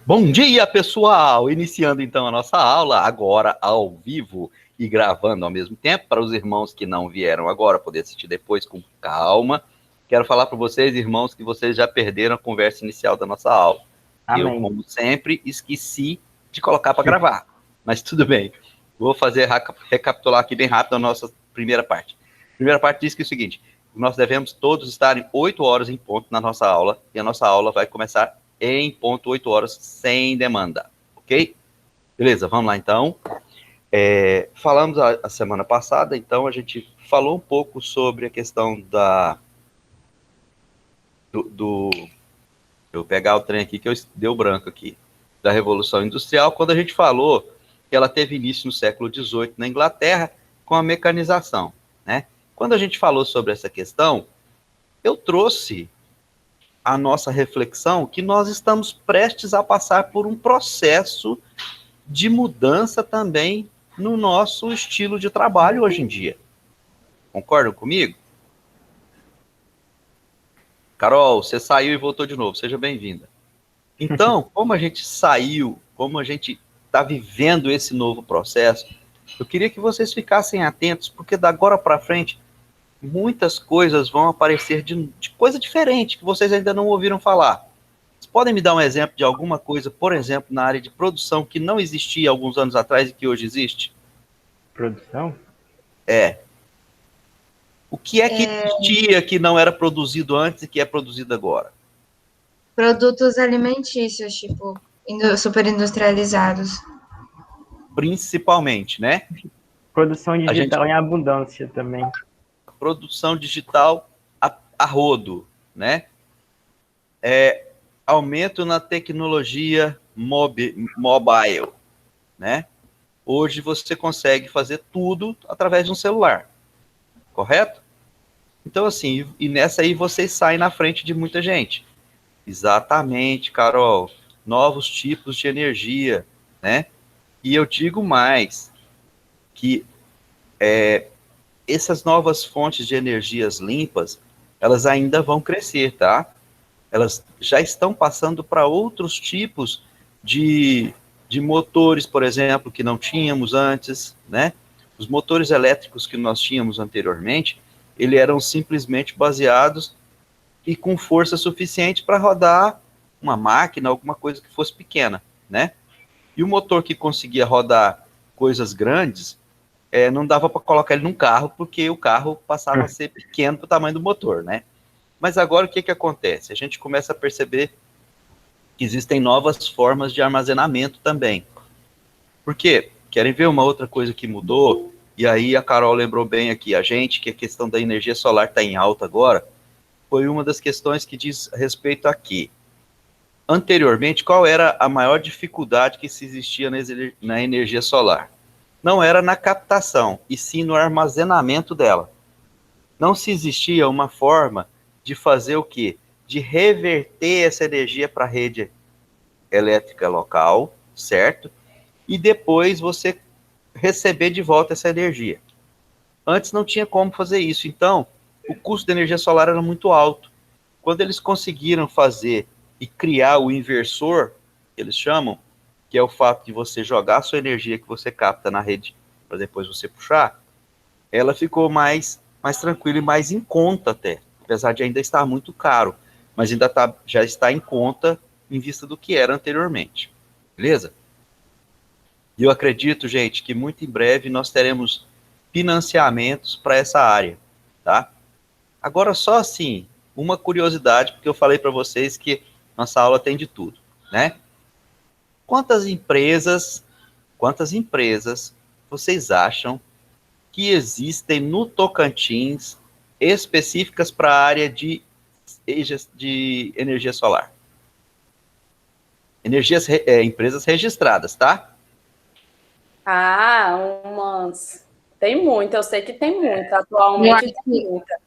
Bom dia, pessoal! Iniciando então a nossa aula, agora ao vivo e gravando ao mesmo tempo, para os irmãos que não vieram agora poder assistir depois com calma. Quero falar para vocês, irmãos, que vocês já perderam a conversa inicial da nossa aula. Amém. Eu, como sempre, esqueci de colocar para gravar, mas tudo bem. Vou fazer recapitular aqui bem rápido a nossa primeira parte. A primeira parte diz que é o seguinte: nós devemos todos estar em 8 horas em ponto na nossa aula, e a nossa aula vai começar em ponto 8 horas, sem demanda, ok? Beleza, vamos lá então. Falamos a semana passada, então a gente falou um pouco sobre a questão eu pegar o trem aqui, que deu branco aqui, da Revolução Industrial, quando a gente falou que ela teve início no século XVIII na Inglaterra, com a mecanização, né? Quando a gente falou sobre essa questão, eu trouxe a nossa reflexão que nós estamos prestes a passar por um processo de mudança também no nosso estilo de trabalho hoje em dia. Concordam comigo? Carol, você saiu e voltou de novo, seja bem-vinda. Então, como a gente saiu, como a gente está vivendo esse novo processo, eu queria que vocês ficassem atentos, porque da agora para frente, muitas coisas vão aparecer de coisa diferente, que vocês ainda não ouviram falar. Vocês podem me dar um exemplo de alguma coisa, por exemplo, na área de produção, que não existia alguns anos atrás e que hoje existe? Produção? O que é que existia que não era produzido antes e que é produzido agora? Produtos alimentícios, tipo, super industrializados. Principalmente, né? Produção digital em abundância também. Produção digital a rodo, né? Aumento na tecnologia mobile, né? Hoje você consegue fazer tudo através de um celular, correto? Então, assim, e nessa aí vocês saem na frente de muita gente. Exatamente, Carol. Novos tipos de energia, né? E eu digo mais, que essas novas fontes de energias limpas, elas ainda vão crescer, tá? Elas já estão passando para outros tipos de motores, por exemplo, que não tínhamos antes, né? Os motores elétricos que nós tínhamos anteriormente, eles eram simplesmente baseados e com força suficiente para rodar uma máquina, alguma coisa que fosse pequena, né? E o motor que conseguia rodar coisas grandes, não dava para colocar ele num carro, porque o carro passava a ser pequeno para o tamanho do motor, né? Mas agora o que acontece? A gente começa a perceber que existem novas formas de armazenamento também. Por quê? Querem ver uma outra coisa que mudou? E aí a Carol lembrou bem aqui, que a questão da energia solar está em alta agora, foi uma das questões que diz respeito aqui. Anteriormente, qual era a maior dificuldade que se existia na energia solar? Não era na captação, e sim no armazenamento dela. Não se existia uma forma de fazer o quê? De reverter essa energia para a rede elétrica local, certo? E depois você receber de volta essa energia. Antes não tinha como fazer isso, então o custo da energia solar era muito alto. Quando eles conseguiram fazer e criar o inversor, que eles chamam, que é o fato de você jogar a sua energia que você capta na rede para depois você puxar, ela ficou mais tranquila e mais em conta até, apesar de ainda estar muito caro, mas ainda já está em conta em vista do que era anteriormente, beleza? E eu acredito, gente, que muito em breve nós teremos financiamentos para essa área, tá? Agora, só assim, uma curiosidade, porque eu falei para vocês que nossa aula tem de tudo, né? Quantas empresas vocês acham que existem no Tocantins específicas para a área de energia solar? Empresas registradas, tá? Tem muita, eu sei que tem muita, atualmente tem muita.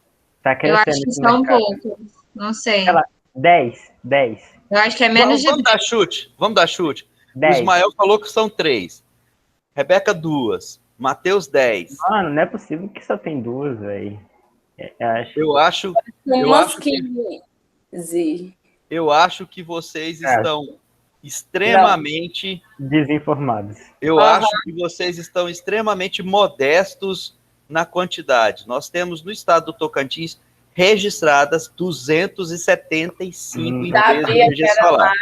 Tá Eu crescendo acho que esse são mercado. poucos, não sei. Sei lá, 10. Eu acho que é menos de Vamos dar chute. 10. O Ismael falou que são 3. Rebeca, 2. Matheus, 10. Mano, não é possível que só tem 2, velho. Eu acho Umas 15. Eu acho que vocês estão extremamente... Desinformados. Eu acho que vocês estão extremamente modestos na quantidade. Nós temos no estado do Tocantins registradas 275 empresas de energia solar.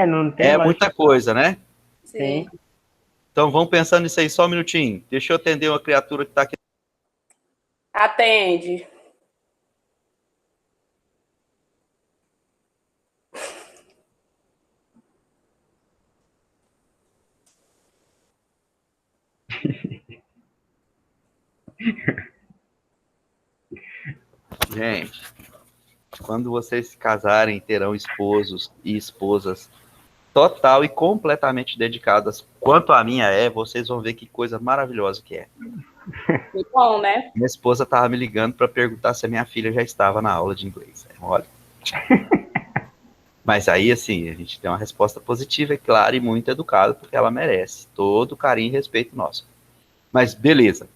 Não tem É lógica. muita coisa, né? Sim. Então vamos pensando nisso aí só um minutinho. Deixa eu atender uma criatura que está aqui. Atende. Gente, quando vocês se casarem, terão esposos e esposas total e completamente dedicadas. Quanto a minha vocês vão ver que coisa maravilhosa que é. Que bom, né? Minha esposa estava me ligando para perguntar se a minha filha já estava na aula de inglês. Olha. Mas aí, assim, a gente tem uma resposta positiva, é claro, e muito educada, porque ela merece todo o carinho e respeito nosso. Mas, beleza.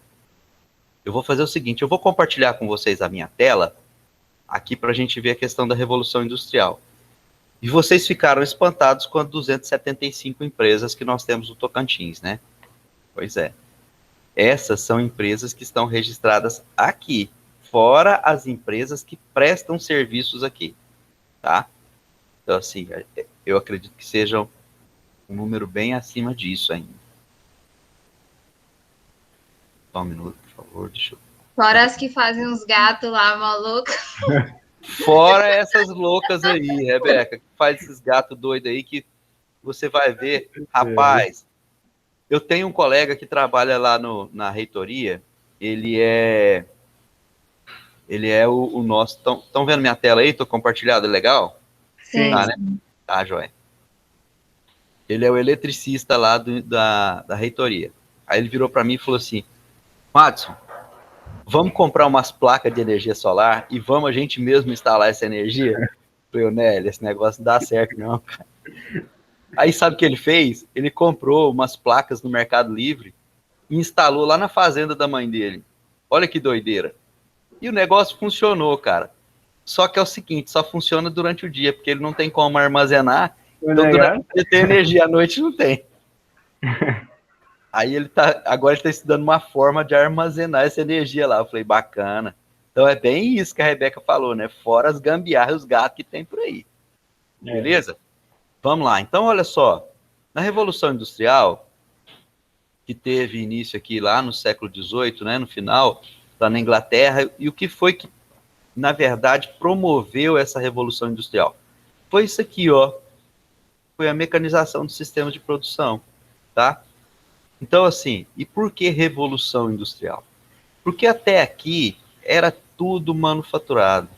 Eu vou fazer o seguinte, eu vou compartilhar com vocês a minha tela, aqui para a gente ver a questão da Revolução Industrial. E vocês ficaram espantados com as 275 empresas que nós temos no Tocantins, né? Pois é. Essas são empresas que estão registradas aqui, fora as empresas que prestam serviços aqui, tá? Então, assim, eu acredito que sejam um número bem acima disso ainda. Só um minuto, por favor, deixa eu... Fora as que fazem uns gatos lá, maluco. Fora essas loucas aí, Rebeca, que faz esses gatos doidos aí que você vai ver. Rapaz, eu tenho um colega que trabalha lá na reitoria, ele é o nosso... Estão vendo minha tela aí? Estou compartilhado, legal? Sim. Tá, né? Tá, joia. Ele é o eletricista lá da reitoria. Aí ele virou para mim e falou assim, Madison, vamos comprar umas placas de energia solar e vamos a gente mesmo instalar essa energia? Eu falei, Nélio, esse negócio não dá certo não, cara. Aí sabe o que ele fez? Ele comprou umas placas no Mercado Livre e instalou lá na fazenda da mãe dele. Olha que doideira. E o negócio funcionou, cara. Só que é o seguinte, só funciona durante o dia, porque ele não tem como armazenar, então durante o dia tem energia, à noite não tem. Aí agora ele está estudando uma forma de armazenar essa energia lá. Eu falei, bacana. Então é bem isso que a Rebeca falou, né? Fora as gambiarras e os gatos que tem por aí. Beleza? Vamos lá. Então, olha só. Na Revolução Industrial, que teve início aqui lá no século XVIII, né? No final, lá na Inglaterra, e o que foi que, na verdade, promoveu essa Revolução Industrial? Foi isso aqui, ó. Foi a mecanização dos sistemas de produção, tá? Então, assim, e por que Revolução Industrial? Porque até aqui era tudo manufaturado,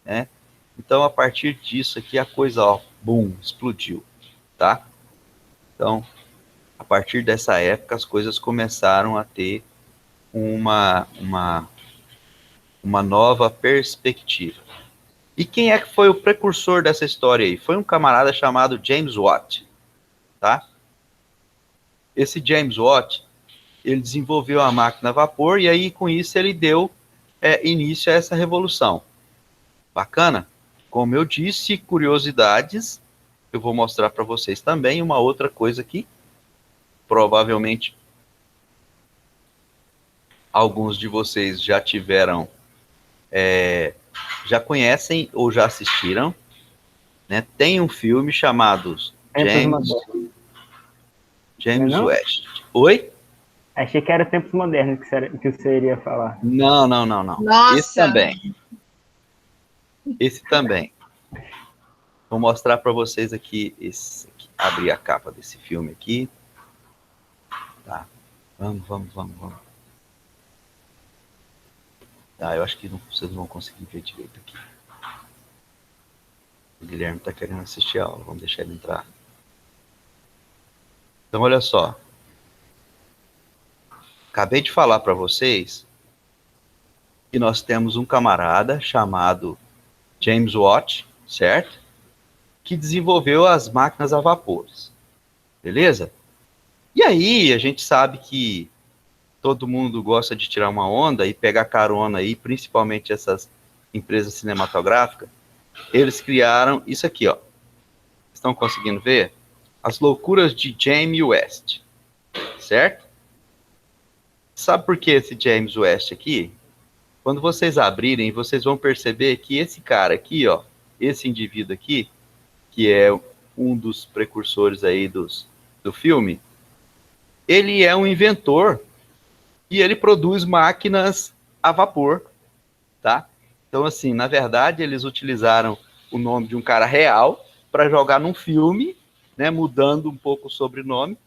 né? Então, a partir disso aqui, a coisa, ó, bum, explodiu, tá? Então, a partir dessa época, as coisas começaram a ter uma nova perspectiva. E quem é que foi o precursor dessa história aí? Foi um camarada chamado James Watt, tá? Esse James Watt, ele desenvolveu a máquina a vapor e aí, com isso, ele deu início a essa revolução. Bacana? Como eu disse, curiosidades, eu vou mostrar para vocês também uma outra coisa que provavelmente alguns de vocês já tiveram, já conhecem ou já assistiram, né? Tem um filme chamado James West. Oi? Achei que era Tempos Modernos que você iria falar. Não. Nossa. Esse também. Vou mostrar para vocês aqui, abrir a capa desse filme aqui. Tá. Vamos. Tá, eu acho que vocês não vão conseguir ver direito aqui. O Guilherme tá querendo assistir a aula, vamos deixar ele entrar. Então, olha só. Acabei de falar para vocês que nós temos um camarada chamado James Watt, certo? Que desenvolveu as máquinas a vapores. Beleza? E aí, a gente sabe que todo mundo gosta de tirar uma onda e pegar carona aí, principalmente essas empresas cinematográficas. Eles criaram isso aqui, ó. Estão conseguindo ver? As loucuras de James West, certo? Sabe por que esse James West aqui? Quando vocês abrirem, vocês vão perceber que esse cara aqui, ó, esse indivíduo aqui, que é um dos precursores aí do filme, ele é um inventor e ele produz máquinas a vapor, tá? Então, assim, na verdade, eles utilizaram o nome de um cara real para jogar num filme, né, mudando um pouco o sobrenome,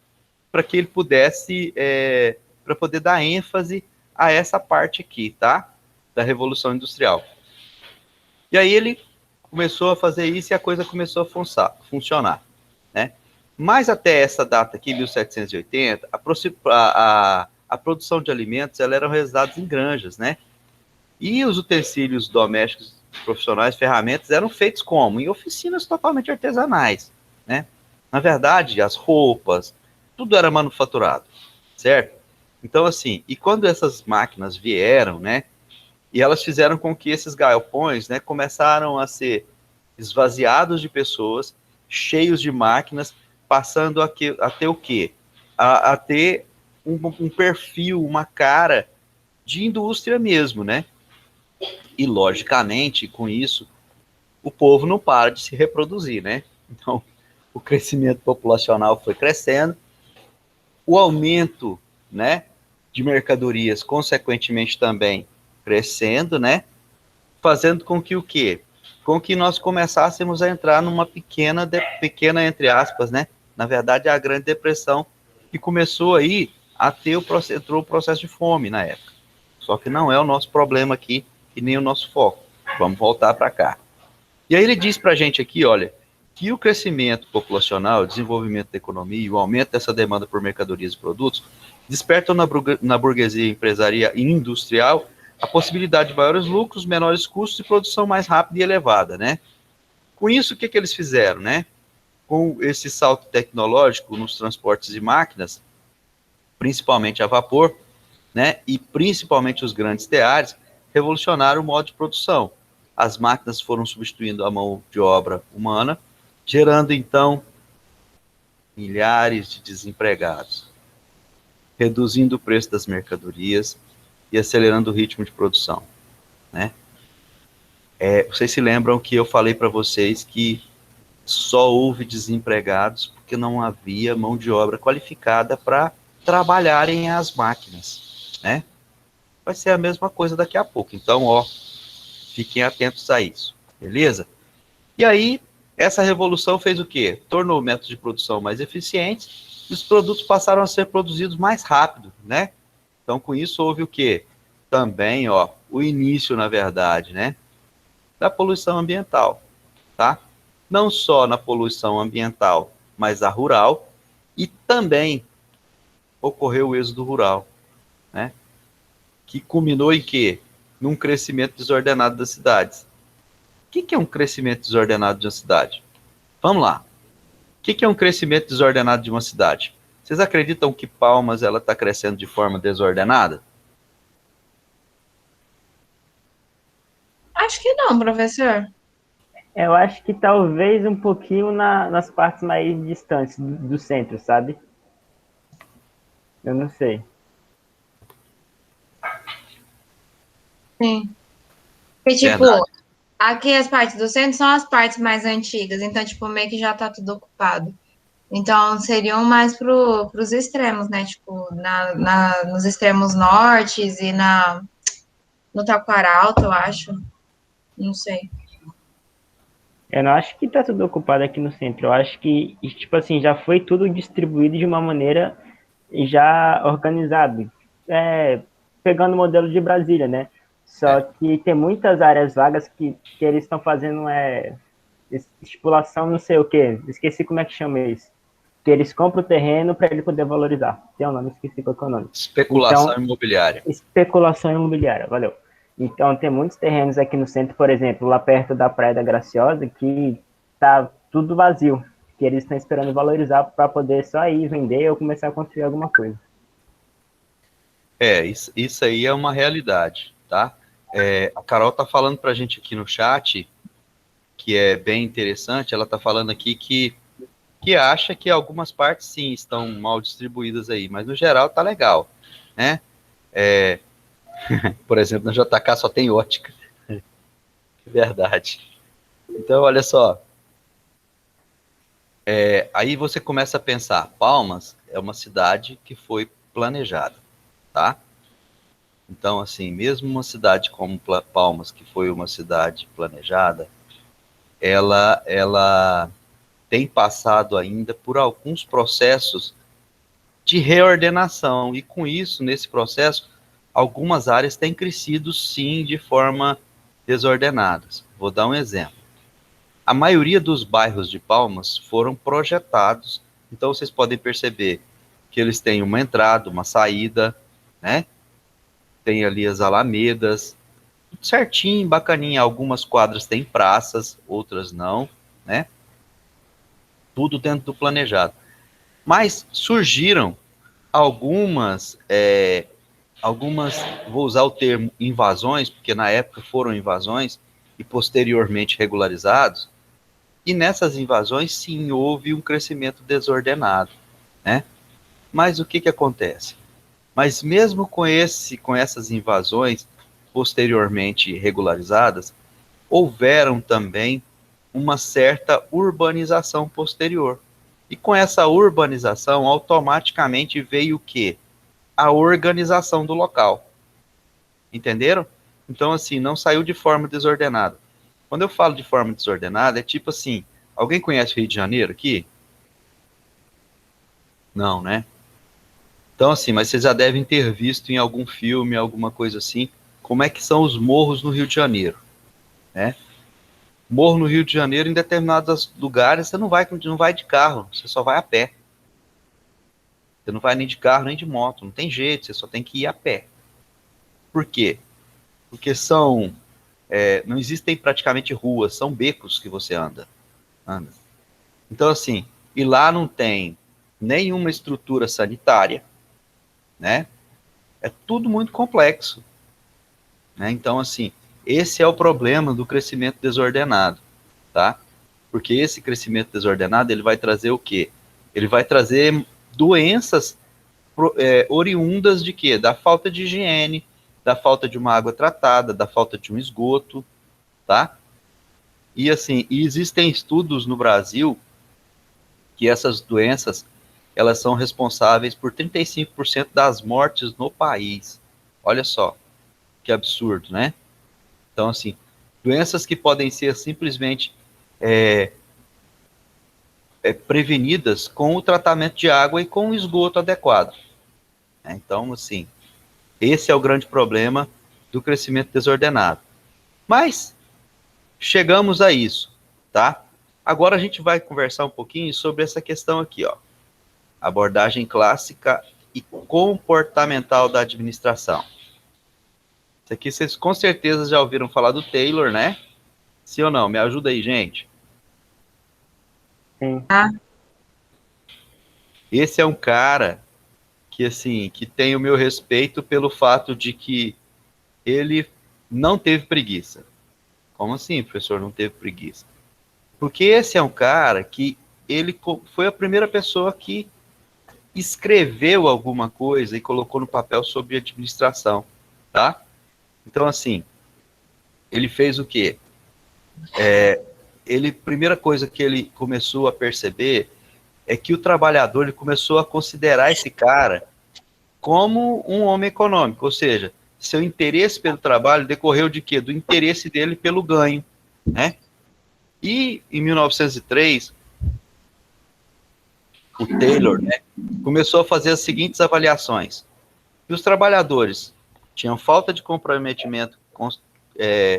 para que ele pudesse, para poder dar ênfase a essa parte aqui, tá? Da Revolução Industrial. E aí ele começou a fazer isso e a coisa começou a funcionar, né? Mas até essa data aqui, 1780, a produção de alimentos ela era realizadas em granjas, né? E os utensílios domésticos profissionais, ferramentas, eram feitos como? Em oficinas totalmente artesanais, né? Na verdade, as roupas, tudo era manufaturado, certo? Então, assim, e quando essas máquinas vieram, né? E elas fizeram com que esses galpões, né, começaram a ser esvaziados de pessoas, cheios de máquinas, passando a ter o quê? A ter um perfil, uma cara de indústria mesmo, né? E, logicamente, com isso, o povo não para de se reproduzir, né? Então, o crescimento populacional foi crescendo, o aumento, né, de mercadorias, consequentemente, também crescendo, né? Fazendo com que o quê? Com que nós começássemos a entrar numa pequena, entre aspas, né? Na verdade, a Grande Depressão, que começou aí a ter entrou o processo de fome na época. Só que não é o nosso problema aqui e nem o nosso foco. Vamos voltar para cá. E aí ele diz para a gente aqui, olha, que o crescimento populacional, o desenvolvimento da economia e o aumento dessa demanda por mercadorias e produtos despertam na burguesia empresarial e industrial a possibilidade de maiores lucros, menores custos e produção mais rápida e elevada, né? Com isso, o que eles fizeram, né? Com esse salto tecnológico nos transportes e máquinas, principalmente a vapor, né? E principalmente os grandes teares, revolucionaram o modo de produção. As máquinas foram substituindo a mão de obra humana, gerando, então, milhares de desempregados, reduzindo o preço das mercadorias e acelerando o ritmo de produção, né? Vocês se lembram que eu falei para vocês que só houve desempregados porque não havia mão de obra qualificada para trabalharem as máquinas, né? Vai ser a mesma coisa daqui a pouco. Então, ó, fiquem atentos a isso, beleza? E aí, essa revolução fez o quê? Tornou o método de produção mais eficiente e os produtos passaram a ser produzidos mais rápido, né? Então, com isso, houve o quê? Também, ó, o início, na verdade, né? Da poluição ambiental, tá? Não só na poluição ambiental, mas a rural, e também ocorreu o êxodo rural, né? Que culminou em quê? Num crescimento desordenado das cidades. O que é um crescimento desordenado de uma cidade? Vamos lá. O que é um crescimento desordenado de uma cidade? Vocês acreditam que Palmas ela está crescendo de forma desordenada? Acho que não, professor. Eu acho que talvez um pouquinho nas partes mais distantes do centro, sabe? Eu não sei. Sim. E, tipo, Verdade. aqui as partes do centro são as partes mais antigas, então, tipo, meio que já tá tudo ocupado. Então, seriam mais pros extremos, né? Tipo, nos extremos nortes e no Taquaralto, eu acho. Não sei. Eu não acho que tá tudo ocupado aqui no centro. Eu acho que, tipo assim, já foi tudo distribuído de uma maneira já organizado. Pegando o modelo de Brasília, né? Só que tem muitas áreas vagas que eles estão fazendo estipulação não sei o quê. Esqueci como é que chama isso. Que eles compram o terreno para ele poder valorizar. Tem um nome, esqueci qual é o nome. Especulação imobiliária. Especulação imobiliária, valeu. Então, tem muitos terrenos aqui no centro, por exemplo, lá perto da Praia da Graciosa, que tá tudo vazio, que eles estão esperando valorizar para poder só ir vender ou começar a construir alguma coisa. Isso aí é uma realidade, tá? A Carol tá falando pra gente aqui no chat, que é bem interessante, ela tá falando aqui que que acha que algumas partes, sim, estão mal distribuídas aí, mas no geral tá legal, né? Por exemplo, na JK só tem ótica. Verdade. Então, olha só. Aí você começa a pensar, Palmas é uma cidade que foi planejada, tá? Então, assim, mesmo uma cidade como Palmas, que foi uma cidade planejada, ela tem passado ainda por alguns processos de reordenação, e com isso, nesse processo, algumas áreas têm crescido, sim, de forma desordenadas. Vou dar um exemplo. A maioria dos bairros de Palmas foram projetados, então vocês podem perceber que eles têm uma entrada, uma saída, né? Tem ali as alamedas, tudo certinho, bacaninha. Algumas quadras têm praças, outras não, né? Tudo dentro do planejado. Mas surgiram algumas, vou usar o termo invasões, porque na época foram invasões e posteriormente regularizados, e nessas invasões, sim, houve um crescimento desordenado, né? Mas o que acontece? Mas mesmo com essas invasões posteriormente regularizadas, houveram também uma certa urbanização posterior. E com essa urbanização, automaticamente veio o quê? A organização do local. Entenderam? Então, assim, não saiu de forma desordenada. Quando eu falo de forma desordenada, é tipo assim, alguém conhece o Rio de Janeiro aqui? Não, né? Então, assim, mas vocês já devem ter visto em algum filme, alguma coisa assim, como é que são os morros no Rio de Janeiro, né? Morro no Rio de Janeiro, em determinados lugares, você não vai de carro, você só vai a pé. Você não vai nem de carro, nem de moto, não tem jeito, você só tem que ir a pé. Por quê? Porque não existem praticamente ruas, são becos que você anda. Então, assim, e lá não tem nenhuma estrutura sanitária, né? É tudo muito complexo, né? Então, assim, esse é o problema do crescimento desordenado, tá? Porque esse crescimento desordenado, ele vai trazer o quê? Ele vai trazer doenças oriundas de quê? Da falta de higiene, da falta de uma água tratada, da falta de um esgoto, tá? E assim, existem estudos no Brasil que essas doenças, elas são responsáveis por 35% das mortes no país. Olha só, que absurdo, né? Então, assim, doenças que podem ser simplesmente prevenidas com o tratamento de água e com o esgoto adequado. Então, assim, esse é o grande problema do crescimento desordenado. Mas chegamos a isso, tá? Agora a gente vai conversar um pouquinho sobre essa questão aqui, ó. Abordagem clássica e comportamental da administração. Isso aqui vocês com certeza já ouviram falar do Taylor, né? Sim ou não? Me ajuda aí, gente. Sim. Esse é um cara que, assim, que tem o meu respeito pelo fato de que ele não teve preguiça. Como assim, professor, não teve preguiça? Porque esse é um cara que ele foi a primeira pessoa que escreveu alguma coisa e colocou no papel sobre administração, tá? Então, assim, ele fez o quê? Primeira coisa que ele começou a perceber é que o trabalhador, ele começou a considerar esse cara como um homem econômico, ou seja, seu interesse pelo trabalho decorreu de quê? Do interesse dele pelo ganho, né? E em 1903, o Taylor, né, começou a fazer as seguintes avaliações. Que os trabalhadores tinham falta de comprometimento,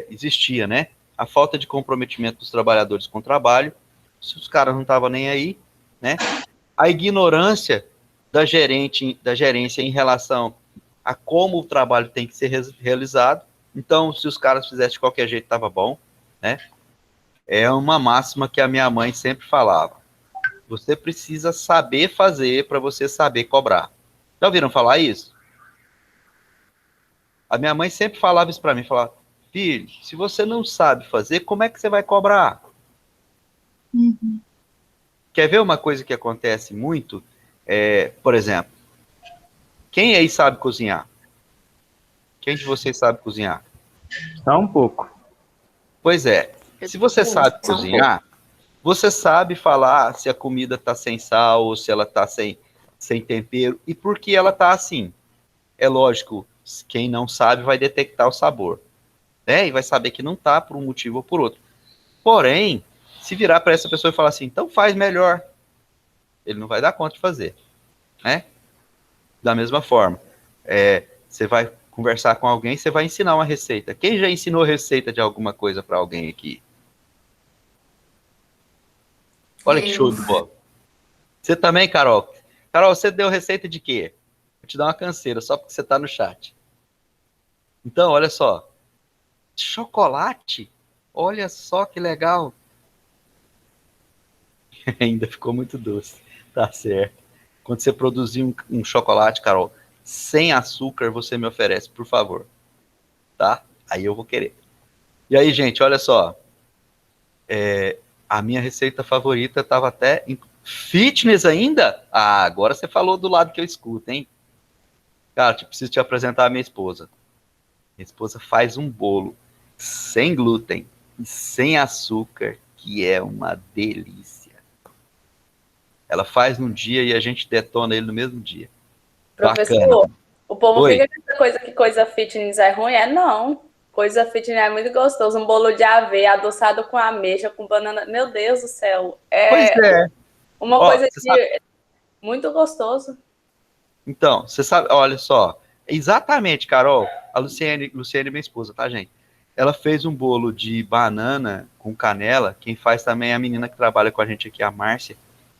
existia, né? A falta de comprometimento dos trabalhadores com o trabalho, se os caras não estavam nem aí, né? A ignorância da gerência em relação a como o trabalho tem que ser realizado. Então, se os caras fizessem de qualquer jeito, estava bom, né? É uma máxima que a minha mãe sempre falava. Você precisa saber fazer para você saber cobrar. Já ouviram falar isso? A minha mãe sempre falava isso para mim, falava, filho, se você não sabe fazer, como é que você vai cobrar? Uhum. Quer ver uma coisa que acontece muito? Por exemplo, quem aí sabe cozinhar? Quem de vocês sabe cozinhar? Só um pouco. Pois é, se você sabe cozinhar, você sabe falar se a comida está sem sal ou se ela está sem tempero e por que ela está assim. É lógico, quem não sabe vai detectar o sabor, né? E vai saber que não está por um motivo ou por outro. Porém, se virar para essa pessoa e falar assim, então faz melhor, ele não vai dar conta de fazer, né? Da mesma forma, você vai conversar com alguém, você vai ensinar uma receita. Quem já ensinou receita de alguma coisa para alguém aqui? Olha que show de bola. Você também, Carol? Carol, você deu receita de quê? Vou te dar uma canseira, só porque você está no chat. Então, olha só. Chocolate? Olha só que legal. Ainda ficou muito doce. Tá certo. Quando você produzir um chocolate, Carol, sem açúcar, você me oferece, por favor. Tá? Aí eu vou querer. E aí, gente, olha só. A minha receita favorita estava até em fitness ainda? Ah, agora você falou do lado que eu escuto, hein? Cara, preciso te apresentar a minha esposa. Minha esposa faz um bolo sem glúten e sem açúcar, que é uma delícia. Ela faz num dia e a gente detona ele no mesmo dia. Professor, bacana. O povo Oi. fica com essa coisa que coisa fitness é ruim. Não. Coisa fitness é muito gostoso. Um bolo de aveia adoçado com ameixa, com banana. Meu Deus do céu. Pois é. Uma Ó, coisa muito gostoso. Então, você sabe, olha só. Exatamente, Carol. A Luciene, minha esposa, tá, gente? Ela fez um bolo de banana com canela. Quem faz também é a menina que trabalha com a gente aqui, a Márcia.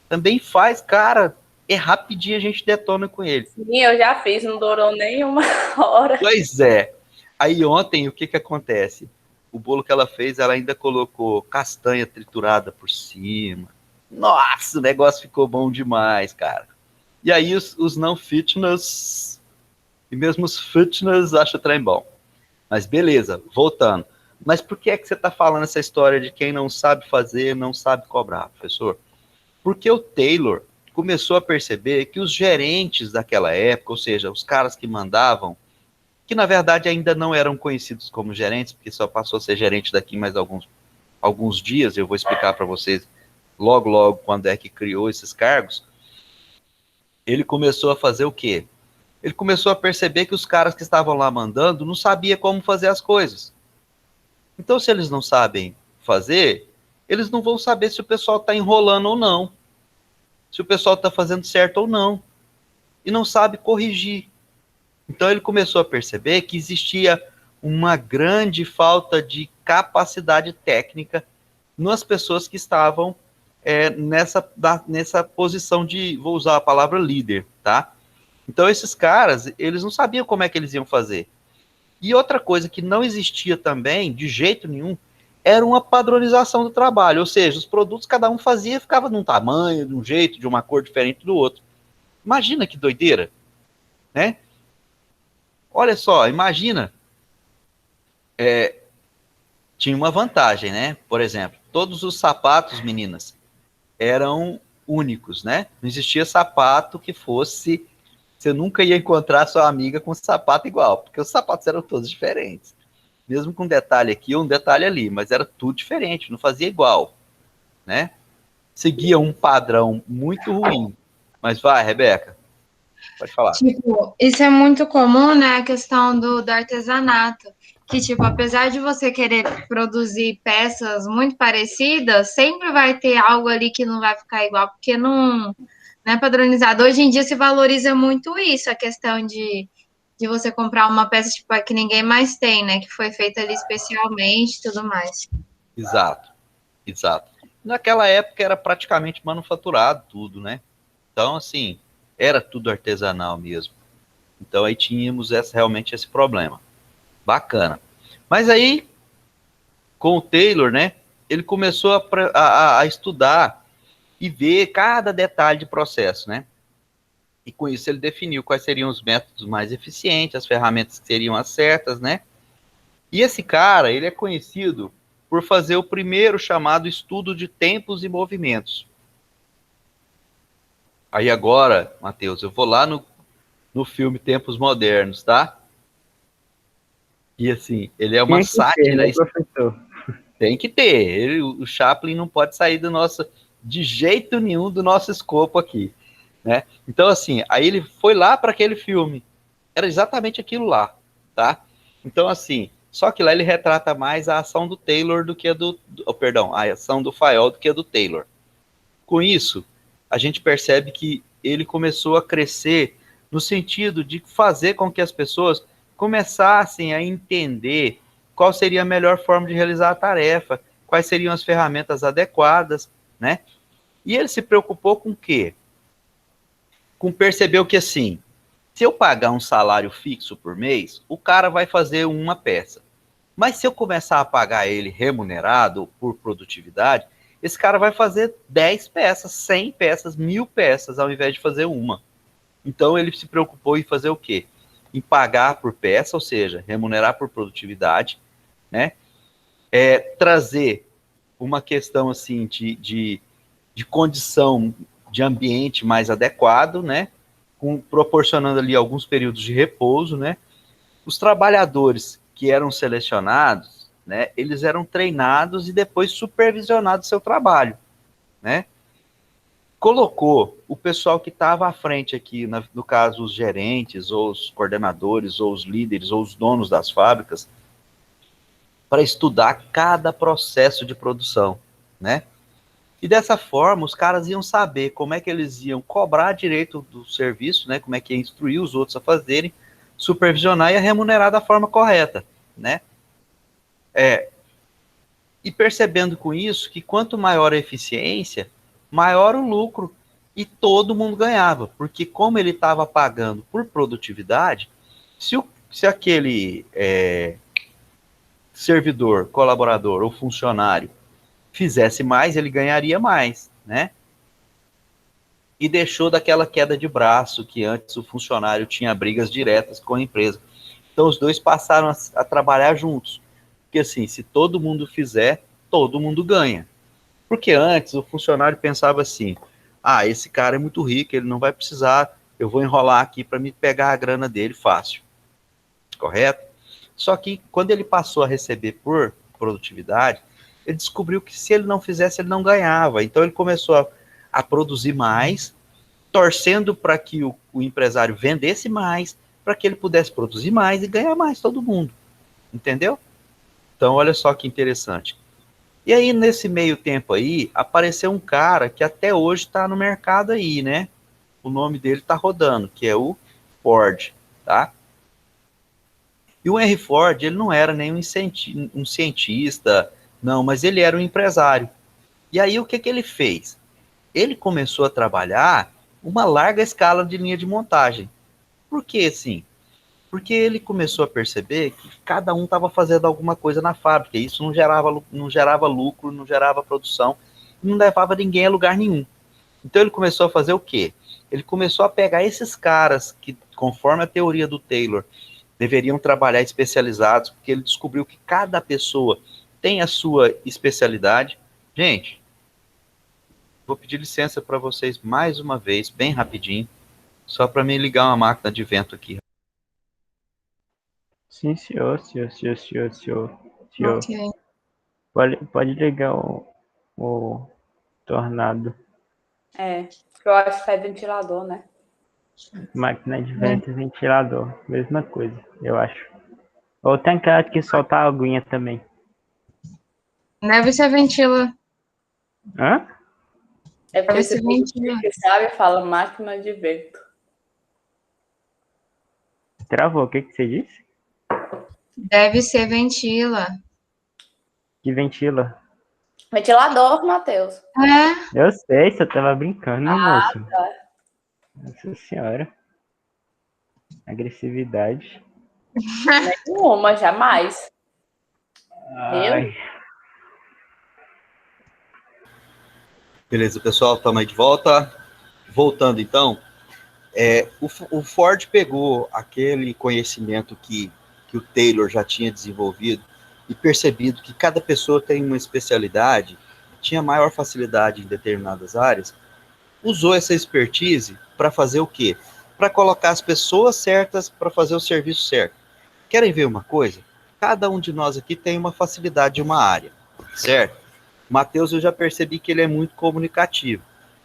Também faz, cara. É rapidinho, a gente detona com ele. Sim, eu já fiz, não durou nem uma hora. Pois é. Aí ontem, o que acontece? O bolo que ela fez, ela ainda colocou castanha triturada por cima. Nossa, o negócio ficou bom demais, cara. E aí os não fitness, e mesmo os fitness acham o trem bom. Mas beleza, voltando. Mas por que é que você está falando essa história de quem não sabe fazer, não sabe cobrar, professor? Porque o Taylor começou a perceber que os gerentes daquela época, ou seja, os caras que mandavam, que na verdade ainda não eram conhecidos como gerentes, porque só passou a ser gerente daqui mais alguns dias, eu vou explicar para vocês logo quando é que criou esses cargos. Ele começou a fazer o quê? Ele começou a perceber que os caras que estavam lá mandando não sabiam como fazer as coisas. Então, se eles não sabem fazer, eles não vão saber se o pessoal está enrolando ou não, se o pessoal está fazendo certo ou não, e não sabe corrigir. Então, ele começou a perceber que existia uma grande falta de capacidade técnica nas pessoas que estavam nessa posição de, vou usar a palavra líder, tá? Então, esses caras, eles não sabiam como é que eles iam fazer. E outra coisa que não existia também, de jeito nenhum, era uma padronização do trabalho. Ou seja, os produtos cada um fazia, ficava num tamanho, de um jeito, de uma cor diferente do outro. Imagina que doideira, né? Olha só, imagina. Tinha uma vantagem, né? Por exemplo, todos os sapatos, meninas, eram únicos, né? Não existia sapato que fosse... Você nunca ia encontrar sua amiga com um sapato igual, porque os sapatos eram todos diferentes. Mesmo com um detalhe aqui ou um detalhe ali, mas era tudo diferente, não fazia igual, né? Seguia um padrão muito ruim. Mas vai, Rebeca, pode falar. Tipo, isso é muito comum, né? A questão do artesanato. Que, tipo, apesar de você querer produzir peças muito parecidas, sempre vai ter algo ali que não vai ficar igual, porque não é padronizado. Hoje em dia se valoriza muito isso, a questão de você comprar uma peça tipo, que ninguém mais tem, né? Que foi feita ali especialmente e tudo mais. Exato. Naquela época era praticamente manufaturado tudo, né? Então, assim, era tudo artesanal mesmo. Então aí tínhamos realmente esse problema. Bacana. Mas aí, com o Taylor, né? Ele começou a estudar e ver cada detalhe de processo, né? E com isso ele definiu quais seriam os métodos mais eficientes, as ferramentas que seriam as certas, né? E esse cara, ele é conhecido por fazer o primeiro chamado estudo de tempos e movimentos. Aí agora, Matheus, eu vou lá no filme Tempos Modernos, tá? E assim, ele é uma Tinha que ter, sátira. né, professor? Tem que ter. O Chaplin não pode sair de jeito nenhum do nosso escopo aqui, né? Então, assim, aí ele foi lá para aquele filme. Era exatamente aquilo lá, tá? Então, assim, só que lá ele retrata mais a ação do Taylor do que perdão, a ação do Fayol do que a do Taylor. Com isso, a gente percebe que ele começou a crescer no sentido de fazer com que as pessoas começassem a entender qual seria a melhor forma de realizar a tarefa, quais seriam as ferramentas adequadas, né? E ele se preocupou com o quê? Com perceber que, assim, se eu pagar um salário fixo por mês, o cara vai fazer uma peça. Mas se eu começar a pagar ele remunerado por produtividade, esse cara vai fazer 10 peças, 100 peças, 1000 peças, ao invés de fazer uma. Então ele se preocupou em fazer o quê? Em pagar por peça, ou seja, remunerar por produtividade, né? Trazer uma questão assim de condição de ambiente mais adequado, né? Proporcionando ali alguns períodos de repouso, né? Os trabalhadores que eram selecionados, né, eles eram treinados e depois supervisionados seu trabalho, né? Colocou o pessoal que estava à frente aqui, no caso os gerentes, ou os coordenadores, ou os líderes, ou os donos das fábricas, para estudar cada processo de produção, né? E dessa forma, os caras iam saber como é que eles iam cobrar direito do serviço, né? Como é que ia instruir os outros a fazerem, supervisionar e a remunerar da forma correta, né? E percebendo com isso que quanto maior a eficiência, maior o lucro e todo mundo ganhava, porque como ele estava pagando por produtividade, se aquele servidor, colaborador ou funcionário fizesse mais, ele ganharia mais, né? E deixou daquela queda de braço que antes o funcionário tinha brigas diretas com a empresa. Então os dois passaram a trabalhar juntos. Porque assim, se todo mundo fizer, todo mundo ganha. Porque antes o funcionário pensava assim, esse cara é muito rico, ele não vai precisar, eu vou enrolar aqui para me pegar a grana dele fácil. Correto? Só que quando ele passou a receber por produtividade, ele descobriu que se ele não fizesse, ele não ganhava. Então ele começou a produzir mais, torcendo para que o empresário vendesse mais, para que ele pudesse produzir mais e ganhar mais todo mundo. Entendeu? Então, olha só que interessante. E aí, nesse meio tempo aí, apareceu um cara que até hoje está no mercado aí, né? O nome dele está rodando, que é o Ford, tá? E o Henry Ford, ele não era nem um cientista, não, mas ele era um empresário. E aí, o que ele fez? Ele começou a trabalhar uma larga escala de linha de montagem. Por que assim? Porque ele começou a perceber que cada um estava fazendo alguma coisa na fábrica, e isso não gerava lucro, não gerava produção, não levava ninguém a lugar nenhum. Então ele começou a fazer o quê? Ele começou a pegar esses caras que, conforme a teoria do Taylor, deveriam trabalhar especializados, porque ele descobriu que cada pessoa tem a sua especialidade. Gente, vou pedir licença para vocês mais uma vez, bem rapidinho, só para me ligar uma máquina de vento aqui. Sim, senhor. Ok. Pode ligar o tornado. Eu acho que é ventilador, né? Máquina de vento e ventilador. Mesma coisa, eu acho. Ou tem cara que solta a aguinha também. Deve ser ventila. Hã? É porque Deve ser se ventila. você sabe, fala máquina de vento. Travou, o que você disse? Deve ser ventila. Que ventila. Ventilador, Matheus. Eu sei, você tava brincando, moço. Tá. Nossa senhora. Agressividade. Nenhuma, jamais. Ai. Beleza, pessoal, estamos aí de volta. Voltando então, o Ford pegou aquele conhecimento que o Taylor já tinha desenvolvido e percebido que cada pessoa tem uma especialidade, tinha maior facilidade em determinadas áreas, usou essa expertise para fazer o quê? Para colocar as pessoas certas para fazer o serviço certo. Querem ver uma coisa? Cada um de nós aqui tem uma facilidade de uma área, certo? O Matheus, eu já percebi que ele é muito comunicativo.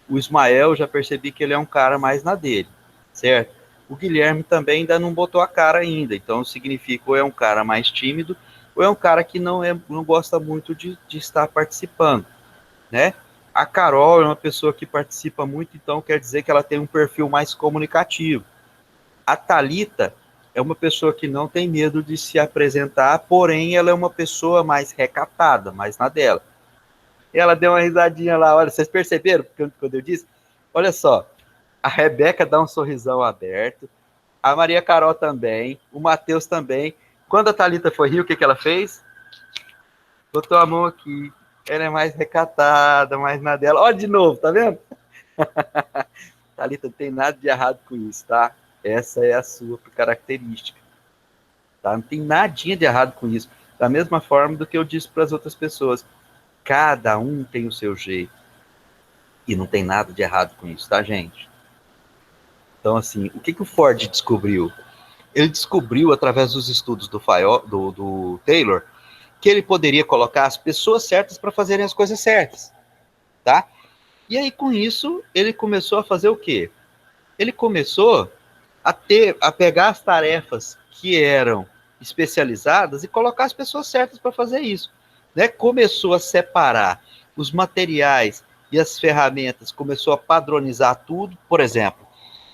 O Ismael, eu já percebi que ele é um cara mais na dele, certo? O Guilherme também ainda não botou a cara ainda, então significa ou é um cara mais tímido, ou é um cara que não gosta muito de estar participando, né? A Carol é uma pessoa que participa muito, então quer dizer que ela tem um perfil mais comunicativo. A Thalita é uma pessoa que não tem medo de se apresentar, porém ela é uma pessoa mais recatada, mais na dela. E ela deu uma risadinha lá, olha, vocês perceberam quando eu disse? Olha só, a Rebeca dá um sorrisão aberto, a Maria Carol também, o Matheus também. Quando a Thalita foi rir, o que ela fez? Botou a mão aqui. Ela é mais recatada, mais na dela. Olha de novo, tá vendo? Thalita, não tem nada de errado com isso, tá? Essa é a sua característica. Tá? Não tem nadinha de errado com isso. Da mesma forma do que eu disse para as outras pessoas. Cada um tem o seu jeito. E não tem nada de errado com isso, tá, gente? Então, assim, o que o Ford descobriu? Ele descobriu, através dos estudos do Taylor, que ele poderia colocar as pessoas certas para fazerem as coisas certas, tá? E aí, com isso, ele começou a fazer o quê? Ele começou a pegar as tarefas que eram especializadas e colocar as pessoas certas para fazer isso, né? Começou a separar os materiais e as ferramentas, começou a padronizar tudo. Por exemplo,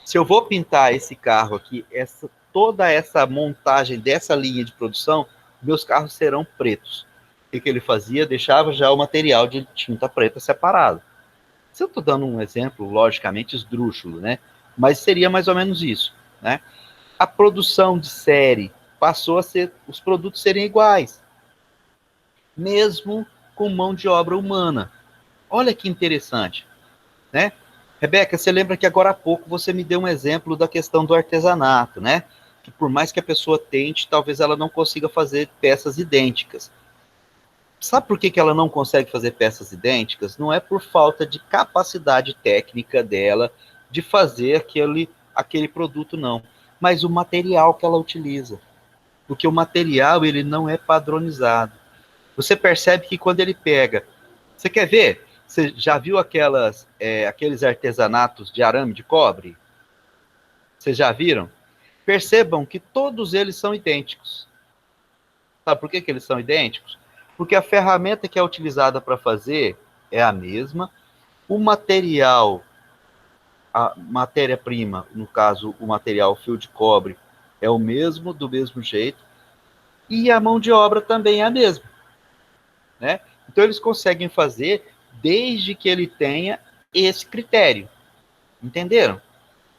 se eu vou pintar esse carro aqui, toda essa montagem dessa linha de produção, meus carros serão pretos. O que ele fazia? Deixava já o material de tinta preta separado. Se eu estou dando um exemplo, logicamente, esdrúxulo, né? Mas seria mais ou menos isso, né? A produção de série passou a ser, os produtos serem iguais, mesmo com mão de obra humana. Olha que interessante, né? Rebeca, você lembra que agora há pouco você me deu um exemplo da questão do artesanato, né? Que por mais que a pessoa tente, talvez ela não consiga fazer peças idênticas. Sabe por que ela não consegue fazer peças idênticas? Não é por falta de capacidade técnica dela de fazer aquele produto, não. Mas o material que ela utiliza. Porque o material, ele não é padronizado. Você percebe que quando ele pega... Você quer ver? Você já viu aqueles artesanatos de arame de cobre? Vocês já viram? Percebam que todos eles são idênticos. Sabe por que eles são idênticos? Porque a ferramenta que é utilizada para fazer é a mesma, o material, a matéria-prima, no caso, o material fio de cobre, é o mesmo, do mesmo jeito, e a mão de obra também é a mesma, né? Então, eles conseguem fazer desde que ele tenha esse critério, entenderam?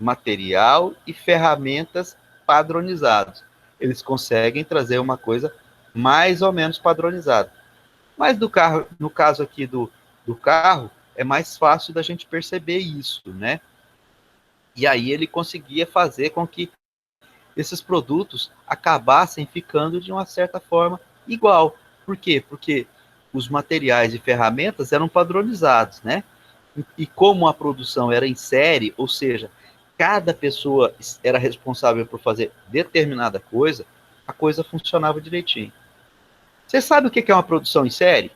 Material e ferramentas padronizados. Eles conseguem trazer uma coisa mais ou menos padronizada. Mas no caso aqui do carro, é mais fácil da gente perceber isso, né? E aí ele conseguia fazer com que esses produtos acabassem ficando de uma certa forma igual. Por quê? Porque os materiais e ferramentas eram padronizados, né? E como a produção era em série, ou seja, cada pessoa era responsável por fazer determinada coisa, a coisa funcionava direitinho. Você sabe o que é uma produção em série?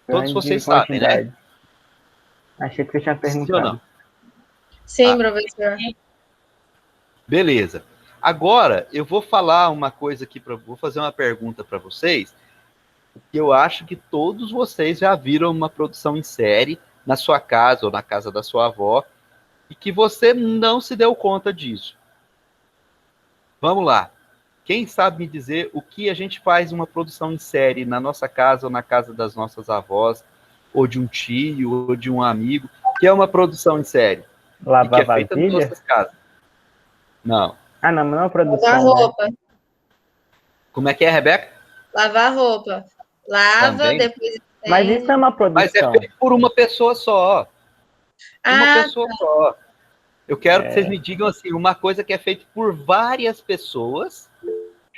Todos vocês sabem, né? Achei que você tinha perguntado. Sim ou não? Sim, professor. Beleza. Agora, eu vou falar uma coisa aqui, vou fazer uma pergunta para vocês, que eu acho que todos vocês já viram uma produção em série na sua casa ou na casa da sua avó, e que você não se deu conta disso. Vamos lá. Quem sabe me dizer o que a gente faz uma produção em série na nossa casa ou na casa das nossas avós, ou de um tio, ou de um amigo, que é uma produção em série? Lavar e que é feita nas nossas casas. Não. Ah, não é uma produção. Lavar roupa. Né? Como é que é, Rebeca? Lavar roupa. Lava, também? Depois... Mas isso é uma produção. Mas é feito por uma pessoa só. Uma pessoa só. Eu quero que vocês me digam assim, uma coisa que é feita por várias pessoas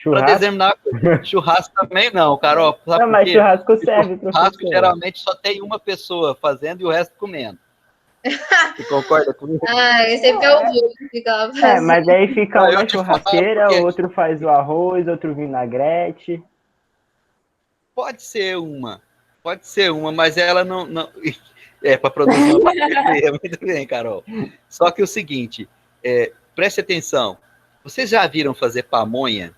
Churrasco? determinar churrasco também não, Carol. Sabe Não, por mas quê? churrasco serve, Churrasco professor. geralmente só tem uma pessoa fazendo e o resto comendo. Você concorda comigo? Esse aí é o Vulgo que fica lá É, fazendo. mas aí fica Não, um eu na te falo churrasqueira, porque outro faz o arroz, outro vinagrete. pode ser uma, mas ela não é para produzir uma parceria. Muito bem, Carol. Só que o seguinte, preste atenção. Vocês já viram fazer pamonha?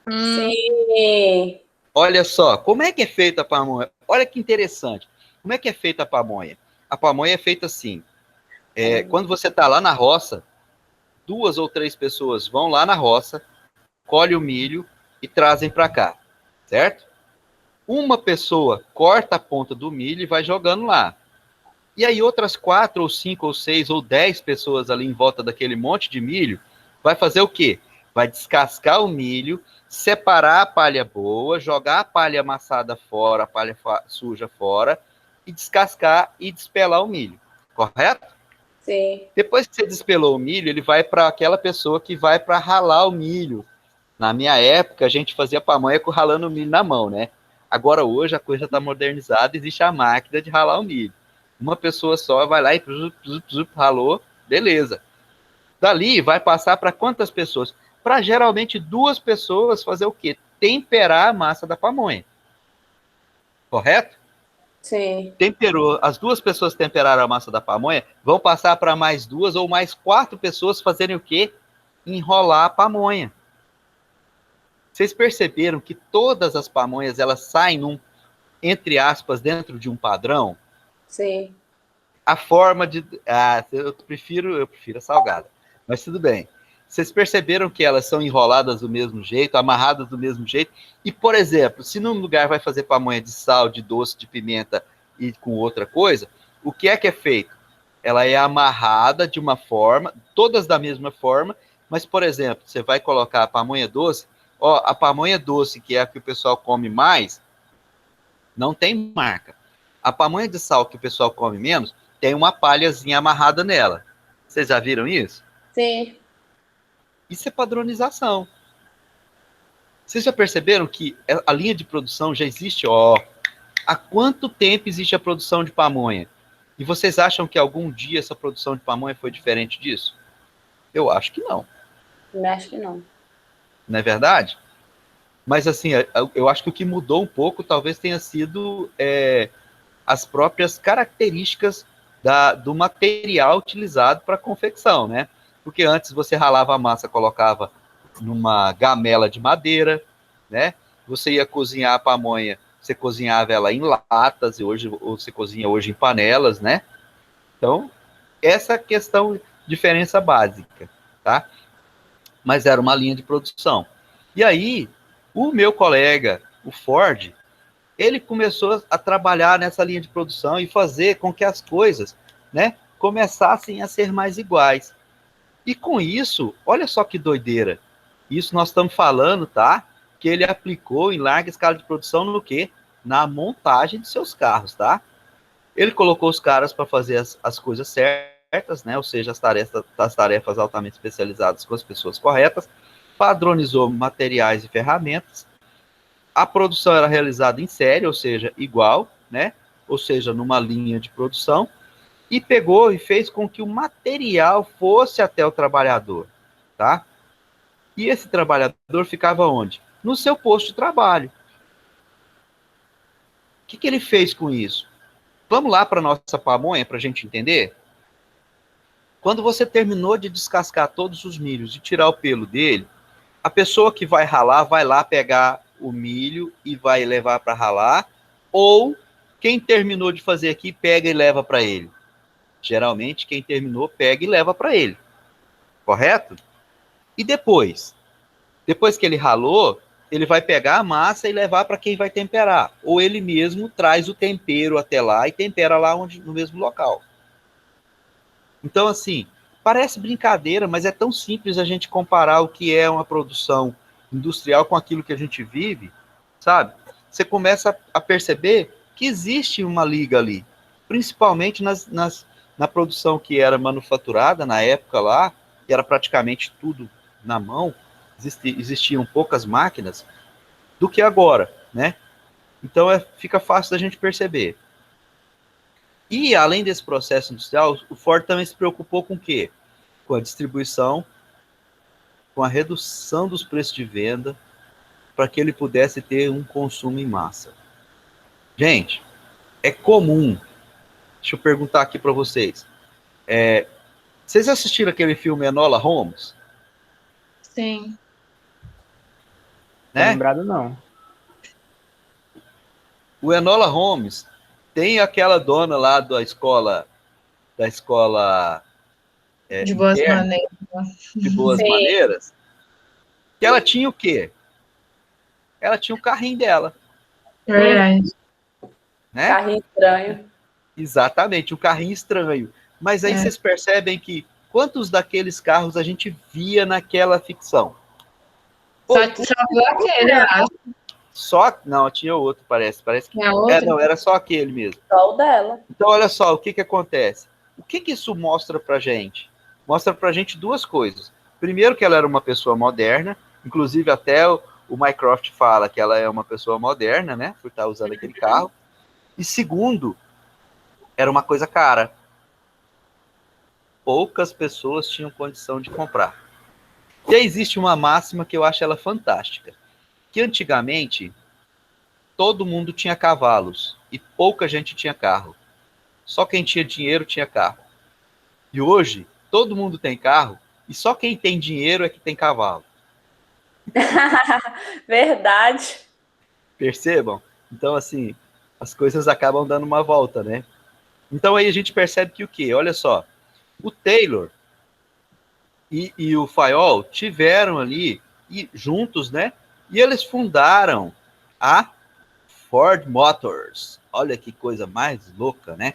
Sim. Olha só, como é que é feita a pamonha? Olha que interessante. Como é que é feita a pamonha? A pamonha é feita assim. Quando você está lá na roça, 2 ou 3 pessoas vão lá na roça, colhem o milho e trazem para cá, certo? Uma pessoa corta a ponta do milho e vai jogando lá. E aí outras 4 ou 5 ou 6 ou 10 pessoas ali em volta daquele monte de milho vai fazer o quê? Vai descascar o milho, separar a palha boa, jogar a palha amassada fora, a palha suja fora, e descascar e despelar o milho, correto? Sim. Depois que você despelou o milho, ele vai para aquela pessoa que vai para ralar o milho. Na minha época, a gente fazia pamonha ralando o milho na mão, né? Agora, hoje, a coisa está modernizada, existe a máquina de ralar o milho. Uma pessoa só vai lá e ralou, beleza. Dali, vai passar para quantas pessoas? Para geralmente 2 pessoas fazer o quê? Temperar a massa da pamonha. Correto? Sim. Temperou, as 2 pessoas temperaram a massa da pamonha, vão passar para mais 2 ou mais 4 pessoas fazerem o quê? Enrolar a pamonha. Vocês perceberam que todas as pamonhas, elas saem entre aspas, dentro de um padrão? Sim. A forma de... eu prefiro a salgada. Mas tudo bem. Vocês perceberam que elas são enroladas do mesmo jeito, amarradas do mesmo jeito? E, por exemplo, se num lugar vai fazer pamonha de sal, de doce, de pimenta e com outra coisa, o que é feito? Ela é amarrada de uma forma, todas da mesma forma, mas, por exemplo, você vai colocar a pamonha doce, a pamonha doce, que é a que o pessoal come mais, não tem marca. A pamonha de sal, que o pessoal come menos, tem uma palhazinha amarrada nela. Vocês já viram isso? Sim. Isso é padronização. Vocês já perceberam que a linha de produção já existe? Há quanto tempo existe a produção de pamonha? E vocês acham que algum dia essa produção de pamonha foi diferente disso? Eu acho que não. Eu acho que não. Não é verdade? Mas, assim, eu acho que o que mudou um pouco talvez tenha sido as próprias características do material utilizado para a confecção, né? Porque antes você ralava a massa, colocava numa gamela de madeira, né? Você ia cozinhar a pamonha, você cozinhava ela em latas, ou você cozinha hoje em panelas, né? Então, essa questão, diferença básica, tá? Mas era uma linha de produção. E aí, o meu colega, o Ford, ele começou a trabalhar nessa linha de produção e fazer com que as coisas, né, começassem a ser mais iguais. E com isso, olha só que doideira. Isso nós estamos falando, tá? Que ele aplicou em larga escala de produção no quê? Na montagem de seus carros, tá? Ele colocou os caras para fazer as coisas certas, né? Ou seja, as tarefas altamente especializadas com as pessoas corretas, padronizou materiais e ferramentas. A produção era realizada em série, ou seja, igual, né? Ou seja, numa linha de produção, e pegou e fez com que o material fosse até o trabalhador, tá? E esse trabalhador ficava onde? No seu posto de trabalho. O que ele fez com isso? Vamos lá para a nossa pamonha para a gente entender? Quando você terminou de descascar todos os milhos e tirar o pelo dele, a pessoa que vai ralar vai lá pegar o milho e vai levar para ralar, ou quem terminou de fazer aqui pega e leva para ele. Geralmente, quem terminou pega e leva para ele. Correto? E depois que ele ralou, ele vai pegar a massa e levar para quem vai temperar. Ou ele mesmo traz o tempero até lá e tempera lá no mesmo local. Então, assim, parece brincadeira, mas é tão simples a gente comparar o que é uma produção industrial com aquilo que a gente vive, sabe? Você começa a perceber que existe uma liga ali, principalmente na produção que era manufaturada na época lá, que era praticamente tudo na mão, existiam poucas máquinas do que agora, né? Então fica fácil da gente perceber. E além desse processo industrial, o Ford também se preocupou com o quê? Com a distribuição, com a redução dos preços de venda, para que ele pudesse ter um consumo em massa. Gente, é comum, deixa eu perguntar aqui para vocês, vocês assistiram aquele filme Enola Holmes? Sim. Tô Né? lembrado, não. O Enola Holmes tem aquela dona lá da escola De boas interna, maneiras. de boas Sim. maneiras, que ela tinha o quê? Ela tinha o carrinho dela, Verdade. né? Carrinho estranho. Exatamente, um carrinho estranho. Mas aí vocês percebem que quantos daqueles carros a gente via naquela ficção? Só viu aquele, eu acho. Só, não, tinha outro, parece que Tinha outro? não, era só aquele mesmo. Só o dela. Então, olha só, o que acontece? O que isso mostra pra gente? Mostra pra gente duas coisas. Primeiro, que ela era uma pessoa moderna, inclusive até o Mycroft fala que ela é uma pessoa moderna, né, por estar usando aquele carro. E segundo, era uma coisa cara. Poucas pessoas tinham condição de comprar. E aí existe uma máxima que eu acho ela fantástica, que antigamente todo mundo tinha cavalos e pouca gente tinha carro. Só quem tinha dinheiro tinha carro. E hoje, todo mundo tem carro e só quem tem dinheiro é que tem cavalo. Verdade. Percebam? Então, assim, as coisas acabam dando uma volta, né? Então aí a gente percebe que o quê? Olha só, o Taylor e o Fayol tiveram ali, juntos, né? E eles fundaram a Ford Motors. Olha que coisa mais louca, né?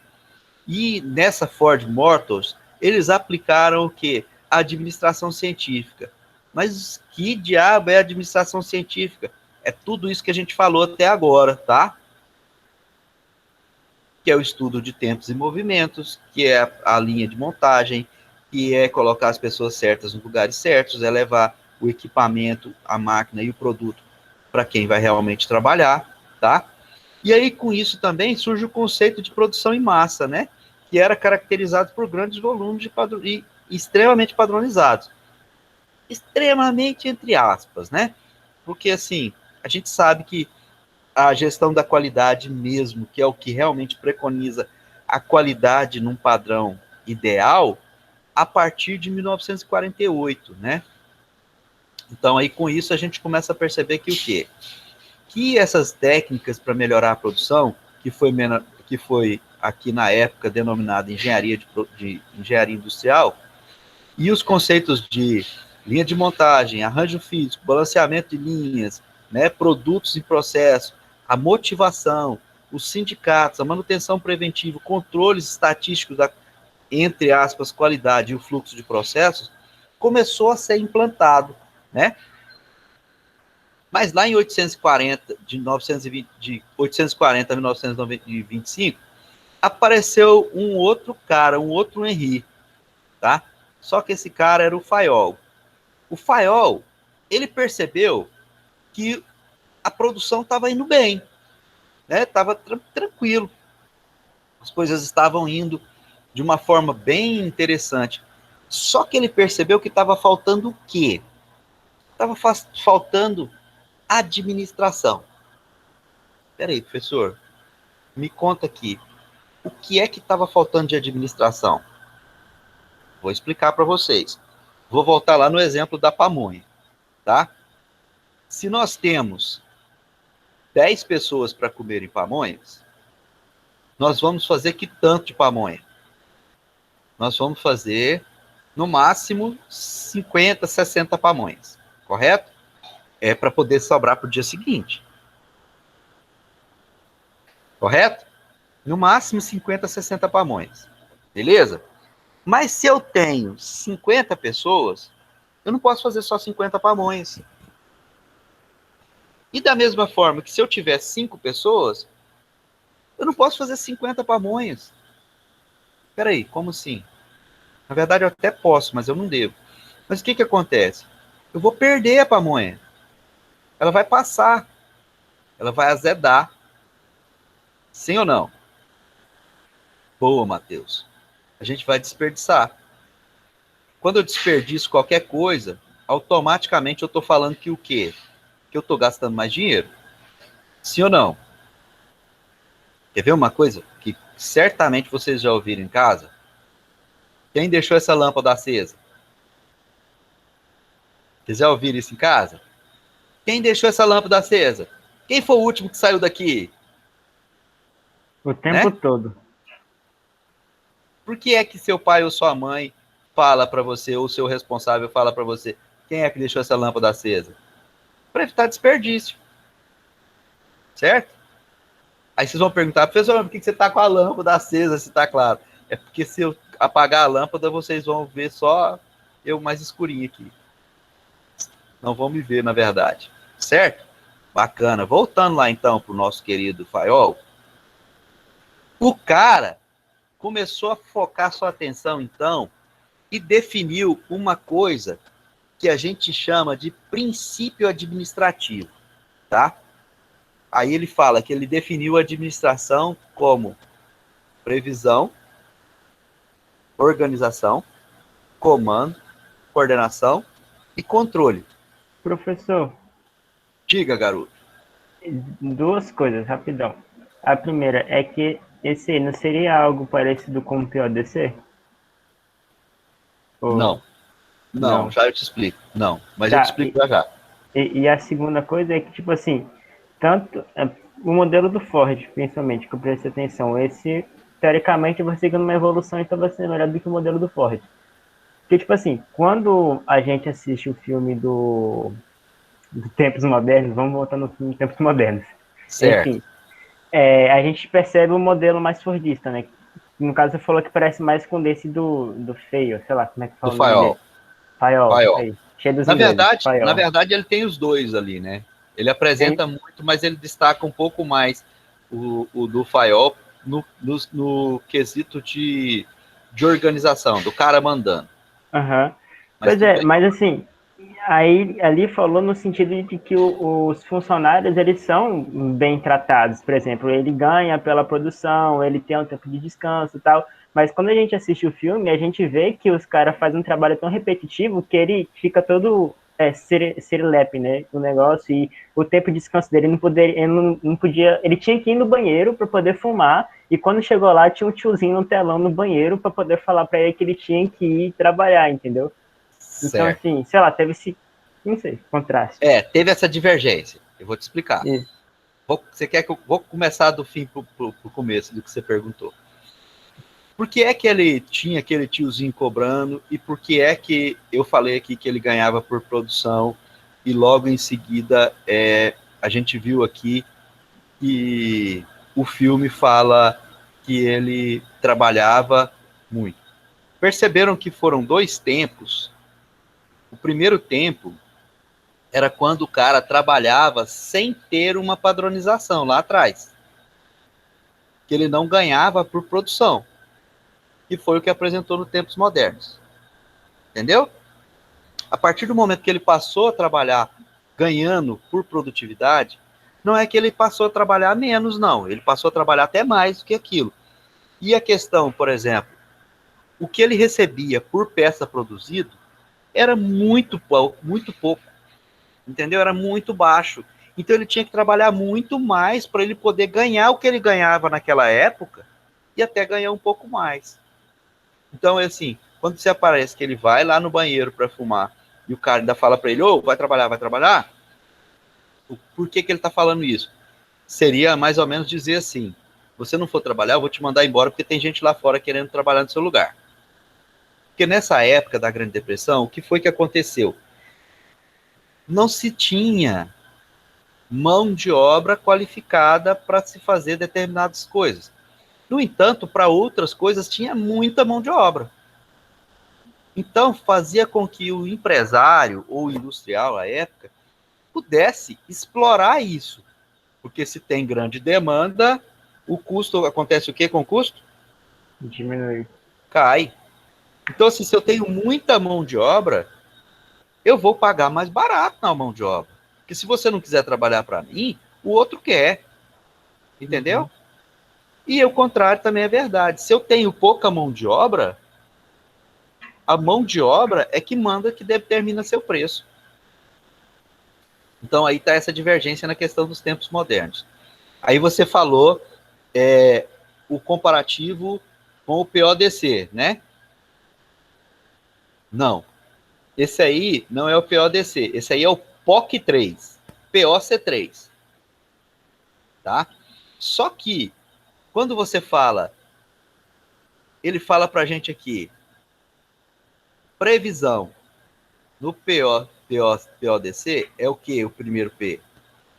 E nessa Ford Motors, eles aplicaram o quê? A administração científica. Mas que diabo é a administração científica? É tudo isso que a gente falou até agora, tá? Que é o estudo de tempos e movimentos, que é a linha de montagem, que é colocar as pessoas certas nos lugares certos, é levar o equipamento, a máquina e o produto para quem vai realmente trabalhar, tá? E aí, com isso também, surge o conceito de produção em massa, né? Que era caracterizado por grandes volumes e extremamente padronizados. Extremamente entre aspas, né? Porque, assim, a gente sabe que a gestão da qualidade mesmo, que é o que realmente preconiza a qualidade num padrão ideal, a partir de 1948, né? Então, aí, com isso, a gente começa a perceber que o quê? Que essas técnicas para melhorar a produção, que foi aqui na época denominada de engenharia industrial, e os conceitos de linha de montagem, arranjo físico, balanceamento de linhas, né, produtos e processos, a motivação, os sindicatos, a manutenção preventiva, controles estatísticos da, entre aspas, qualidade e o fluxo de processos, começou a ser implantado, né? Mas lá em 840, de 840 a 1925, apareceu um outro cara, um outro Henry, tá? Só que esse cara era o Fayol. O Fayol, ele percebeu que a produção estava indo bem, né? Estava tranquilo. As coisas estavam indo de uma forma bem interessante. Só que ele percebeu que estava faltando o quê? Estava faltando administração. Peraí, professor, me conta aqui, o que é que estava faltando de administração? Vou explicar para vocês. Vou voltar lá no exemplo da pamonha, tá? Se nós temos 10 pessoas para comerem pamonhas, nós vamos fazer que tanto de pamonha? Nós vamos fazer, no máximo, 50, 60 pamonhas, correto? É para poder sobrar para o dia seguinte. Correto? No máximo 50, 60 pamonhas. Beleza? Mas se eu tenho 50 pessoas, eu não posso fazer só 50 pamonhas. E da mesma forma que se eu tiver 5 pessoas, eu não posso fazer 50 pamonhas. Peraí, como assim? Na verdade eu até posso, mas eu não devo. Mas o que acontece? eu vou perder a pamonha. Ela vai passar, ela vai azedar. Sim ou não? Boa, Matheus. A gente vai desperdiçar. Quando eu desperdiço qualquer coisa, automaticamente eu estou falando que o quê? Que eu estou gastando mais dinheiro. Sim ou não? Quer ver uma coisa que certamente vocês já ouviram em casa? Quem deixou essa lâmpada acesa? Vocês já ouviram isso em casa? Quem deixou essa lâmpada acesa? Quem foi o último que saiu daqui? O tempo todo. Por que é que seu pai ou sua mãe fala para você, ou seu responsável fala para você, quem é que deixou essa lâmpada acesa? Para evitar desperdício. Certo? Aí vocês vão perguntar, professor, por que você está com a lâmpada acesa se está claro? É porque se eu apagar a lâmpada, vocês vão ver só eu mais escurinho aqui. Não vão me ver, na verdade. Certo? Bacana. Voltando lá, então, para o nosso querido Faiol. O cara começou a focar sua atenção, então, e definiu uma coisa que a gente chama de princípio administrativo, tá? Aí ele fala que ele definiu a administração como previsão, organização, comando, coordenação e controle. Professor, Diga, garoto. duas coisas, rapidão. A primeira é que esse não seria algo parecido com o PODC? Ou... Não. Não, já eu te explico. Não, mas Tá, eu te explico já já. E a segunda coisa é que, tipo assim, tanto o modelo do Ford, principalmente, que eu prestei atenção, esse, teoricamente, vai seguindo uma evolução, então vai ser melhor do que o modelo do Ford. Porque, tipo assim, quando a gente assiste o filme do Tempos Modernos, vamos voltar no filme Tempos Modernos. Certo. Enfim, a gente percebe o modelo mais fordista, né? No caso, você falou que parece mais com desse do Feio, sei lá, como é que fala Do o nome Faiol. dele? Faiol. Faiol. Cheio dos Na ingleses, verdade, ele tem os dois ali, né? Ele apresenta muito, mas ele destaca um pouco mais o do Faiol no quesito de organização, do cara mandando. Uhum. Mas Pois é, mas assim, aí ali falou no sentido de que os funcionários, eles são bem tratados, por exemplo, ele ganha pela produção, ele tem um tempo de descanso e tal, mas quando a gente assiste o filme, a gente vê que os caras fazem um trabalho tão repetitivo que ele fica todo serelepe, né, o negócio, e o tempo de descanso dele não podia, ele tinha que ir no banheiro para poder fumar, e quando chegou lá, tinha um tiozinho no telão no banheiro para poder falar para ele que ele tinha que ir trabalhar, entendeu? Então, certo. assim, sei lá, teve esse, não sei, contraste. Teve essa divergência. Eu vou te explicar. Você quer que eu vou começar do fim pro começo do que você perguntou? Por que é que ele tinha aquele tiozinho cobrando e por que é que eu falei aqui que ele ganhava por produção e logo em seguida a gente viu aqui que o filme fala que ele trabalhava muito. Perceberam que foram dois tempos. O primeiro tempo era quando o cara trabalhava sem ter uma padronização lá atrás. Que ele não ganhava por produção. E foi o que apresentou no Tempos Modernos. Entendeu? A partir do momento que ele passou a trabalhar ganhando por produtividade, não é que ele passou a trabalhar menos, não. Ele passou a trabalhar até mais do que aquilo. E a questão, por exemplo, o que ele recebia por peça produzida era muito pouco. Entendeu? Era muito baixo. Então ele tinha que trabalhar muito mais para ele poder ganhar o que ele ganhava naquela época e até ganhar um pouco mais. Então, é assim, quando você aparece que ele vai lá no banheiro para fumar e o cara ainda fala para ele, vai trabalhar? Por que ele está falando isso? Seria mais ou menos dizer assim, você não for trabalhar, eu vou te mandar embora porque tem gente lá fora querendo trabalhar no seu lugar. Porque nessa época da Grande Depressão, o que foi que aconteceu? Não se tinha mão de obra qualificada para se fazer determinadas coisas. No entanto, para outras coisas tinha muita mão de obra. Então, fazia com que o empresário ou o industrial, à época, pudesse explorar isso. Porque se tem grande demanda, o custo, acontece o quê com o custo? Diminui. Cai. Então, assim, se eu tenho muita mão de obra, eu vou pagar mais barato na mão de obra. Porque se você não quiser trabalhar para mim, o outro quer. Entendeu? E o contrário também é verdade. Se eu tenho pouca mão de obra, a mão de obra é que manda, que determina seu preço. Então aí está essa divergência na questão dos tempos modernos. Aí você falou o comparativo com o PODC, né? Não. Esse aí não é o PODC. Esse aí é o POC3. POC3. Tá? Só que, quando você fala, ele fala para a gente aqui, previsão no PODC é o que? O primeiro P?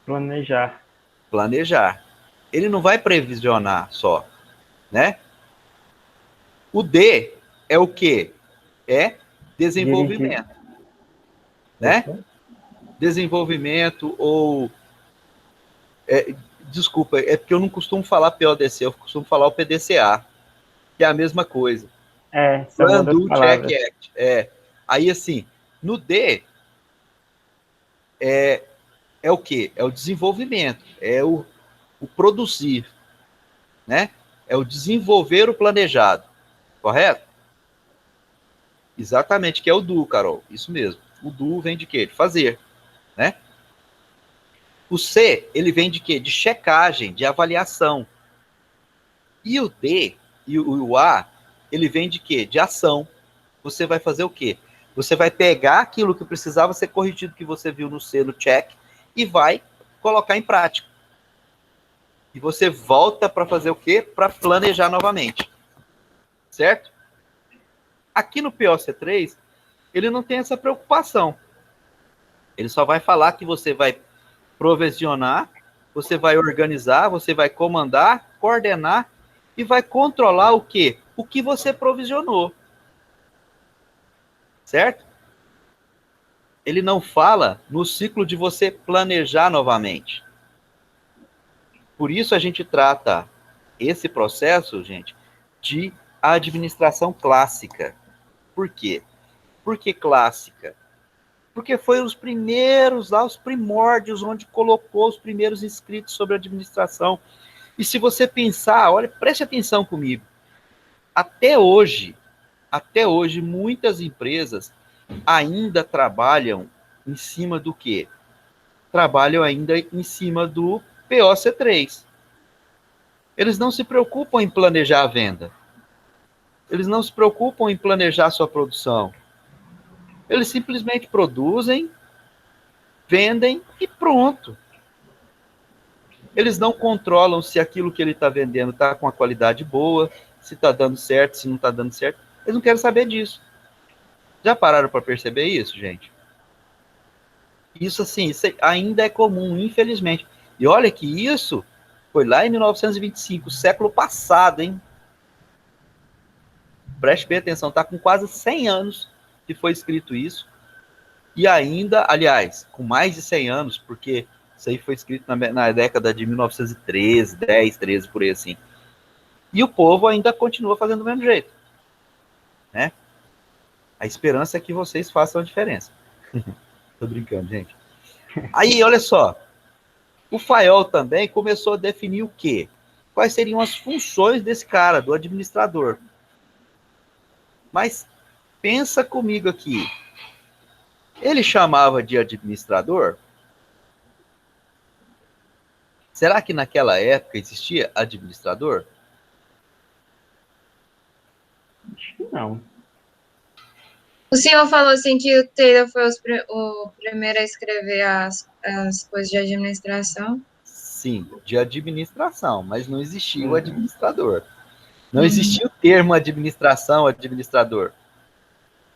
Planejar. Planejar. Ele não vai previsionar só, né? O D é o que? É desenvolvimento, né? Desenvolvimento ou... desculpa, é porque eu não costumo falar PODC, eu costumo falar o PDCA, que é a mesma coisa. São Plan, outras do, palavras. check, act. Aí, assim, no D, é o quê? É o desenvolvimento, é o produzir, né? É o desenvolver o planejado, correto? Exatamente, que é o do, Carol, isso mesmo. O do vem de quê? De fazer, né? O C, ele vem de quê? De checagem, de avaliação. E o D, e o A, ele vem de quê? De ação. Você vai fazer o quê? Você vai pegar aquilo que precisava ser corrigido que você viu no C, no check, e vai colocar em prática. E você volta para fazer o quê? Para planejar novamente. Certo? Aqui no POC3, ele não tem essa preocupação. Ele só vai falar que você vai provisionar, você vai organizar, você vai comandar, coordenar e vai controlar o quê? O que você provisionou. Certo? Ele não fala no ciclo de você planejar novamente. Por isso a gente trata esse processo, gente, de administração clássica. Por quê? Por que clássica? Porque foi os primeiros lá, os primórdios, onde colocou os primeiros escritos sobre administração. E se você pensar, olha, preste atenção comigo. Até hoje, muitas empresas ainda trabalham em cima do quê? Trabalham ainda em cima do POC3. Eles não se preocupam em planejar a venda. Eles não se preocupam em planejar a sua produção. Eles simplesmente produzem, vendem e pronto. Eles não controlam se aquilo que ele está vendendo está com a qualidade boa, se está dando certo, se não está dando certo. Eles não querem saber disso. Já pararam para perceber isso, gente? Isso, assim, isso ainda é comum, infelizmente. E olha que isso foi lá em 1925, século passado, hein? Preste bem atenção, está com quase 100 anos que foi escrito isso. E ainda, aliás, com mais de 100 anos, porque isso aí foi escrito na década de 1913, 10, 13, por aí assim. E o povo ainda continua fazendo do mesmo jeito. Né? A esperança é que vocês façam a diferença. Tô brincando, gente. Aí, olha só. O Fayol também começou a definir o quê? Quais seriam as funções desse cara, do administrador. Mas pensa comigo aqui. Ele chamava de administrador? Será que naquela época existia administrador? Acho que não. O senhor falou assim que o Taylor foi o primeiro a escrever as coisas de administração. Sim, de administração, mas não existia o administrador. Não existia o termo administração, administrador.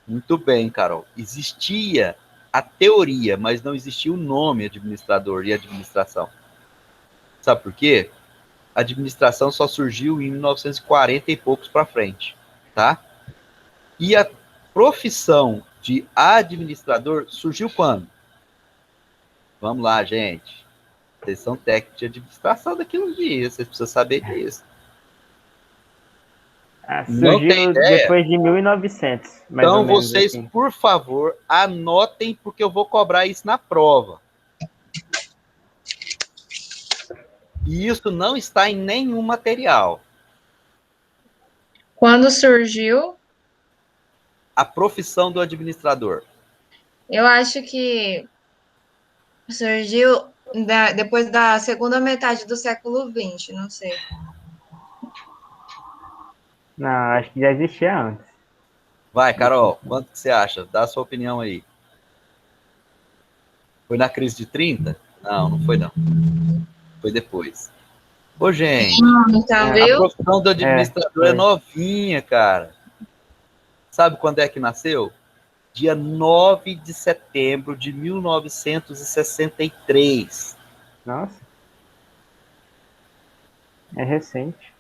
Muito bem, Carol. Existia a teoria, mas não existia o nome administrador e administração. Sabe por quê? A administração só surgiu em 1940 e poucos para frente, tá? E a profissão de administrador surgiu quando? Vamos lá, gente. Vocês são técnicos de administração daqui uns dias, vocês precisam saber disso. Não tem Surgiu ideia? depois de 1900, mais ou Então, menos. vocês, Assim. por favor, anotem, porque eu vou cobrar isso na prova. E isso não está em nenhum material. Quando surgiu, A profissão do administrador. eu acho que surgiu depois da segunda metade do século XX, não sei. Não, acho que já existia antes. Vai, Carol, quanto que você acha? Dá a sua opinião aí. Foi na crise de 30? Não, não foi não. Foi depois. Ô, gente, Então, É. a viu? profissão do administrador é foi. novinha, cara. Sabe quando é que nasceu? Dia 9 de setembro de 1963. Nossa. É recente.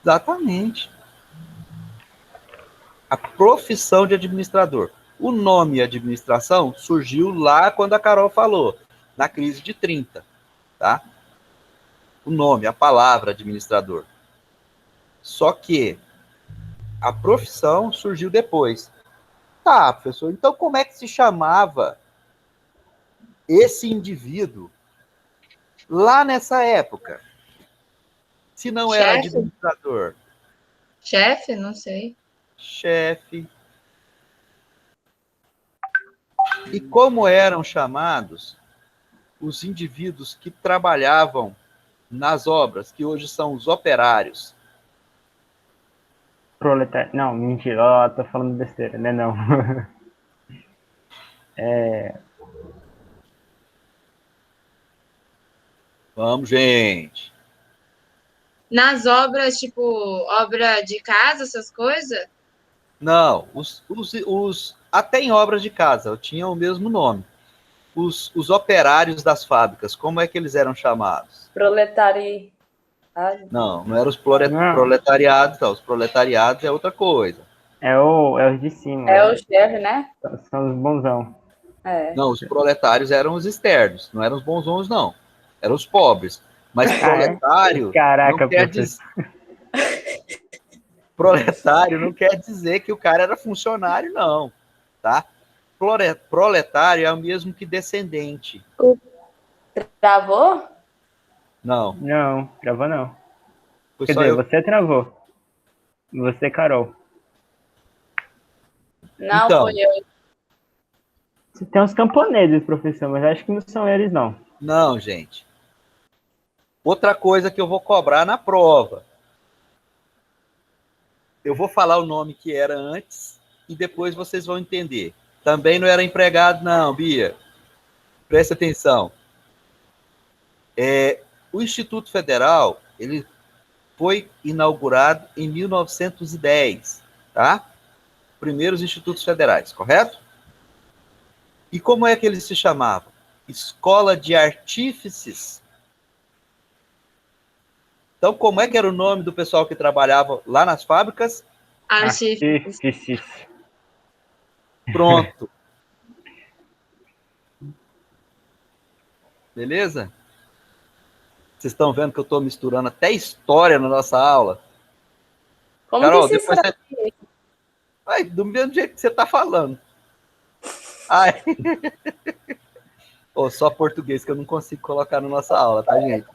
Exatamente. A profissão de administrador. O nome administração surgiu lá quando a Carol falou, na crise de 30, tá? O nome, a palavra administrador. Só que a profissão surgiu depois. Tá, professor, então como é que se chamava esse indivíduo lá nessa época? Se não era Chefe? administrador? Chefe? Não sei. Chefe. E como eram chamados os indivíduos que trabalhavam nas obras, que hoje são os operários? Proletário. Não, mentira. Ó, tô falando besteira, né? Não. Vamos, gente. Nas obras, tipo, obra de casa, essas coisas? Não, até em obras de casa tinham o mesmo nome. Os operários das fábricas, como é que eles eram chamados? Proletari. Não, não eram os Não. proletariados, não. Os proletariados é outra coisa. É os de cima. É o chefe, né? São os bonzão. É. Não, os proletários eram os externos, não eram os bonzons, não. Eram os pobres. Mas proletário Caraca, não quer professor. dizer... Proletário não quer dizer que o cara era funcionário, não. Tá? Proletário é o mesmo que descendente. Travou? Não, Não, travou não. foi Quer só dizer, eu. você travou. Você, Carol. Não, Então. foi eu. Tem uns camponeses, professor, mas acho que não são eles, não. Não, gente. Outra coisa que eu vou cobrar na prova. Eu vou falar o nome que era antes e depois vocês vão entender. Também não era empregado, não, Bia. Preste atenção. O Instituto Federal, ele foi inaugurado em 1910, tá? Primeiros institutos federais, correto? E como é que eles se chamavam? Escola de Artífices. Então, como é que era o nome do pessoal que trabalhava lá nas fábricas? Artífices. Pronto. Beleza? Vocês estão vendo que eu estou misturando até história na nossa aula? Como Carol, que se depois escreve? você... Ai, do mesmo jeito que você está falando. Ai. Oh, só português que eu não consigo colocar na nossa aula, tá, gente?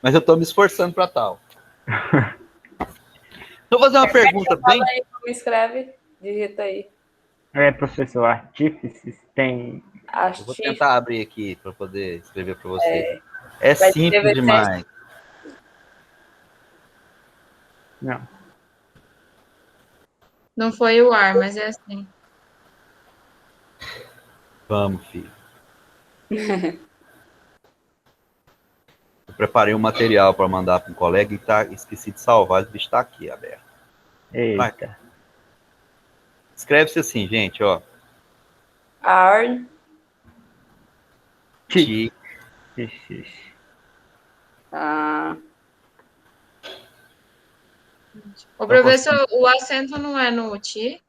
Mas eu estou me esforçando para tal. Vou fazer uma pergunta bem... Fala aí como escreve. Digita aí. Professor, artífices tem... Eu vou tentar abrir aqui para poder escrever para vocês. Vai Simples escrever demais. Não. Não foi o ar, mas é assim. Vamos, filho. Eu preparei um material para mandar para um colega e esqueci de salvar. O bicho está aqui aberto. Eita. Escreve-se assim, gente, ó. Ar. Ti. Ô, professor, o acento não é no ti?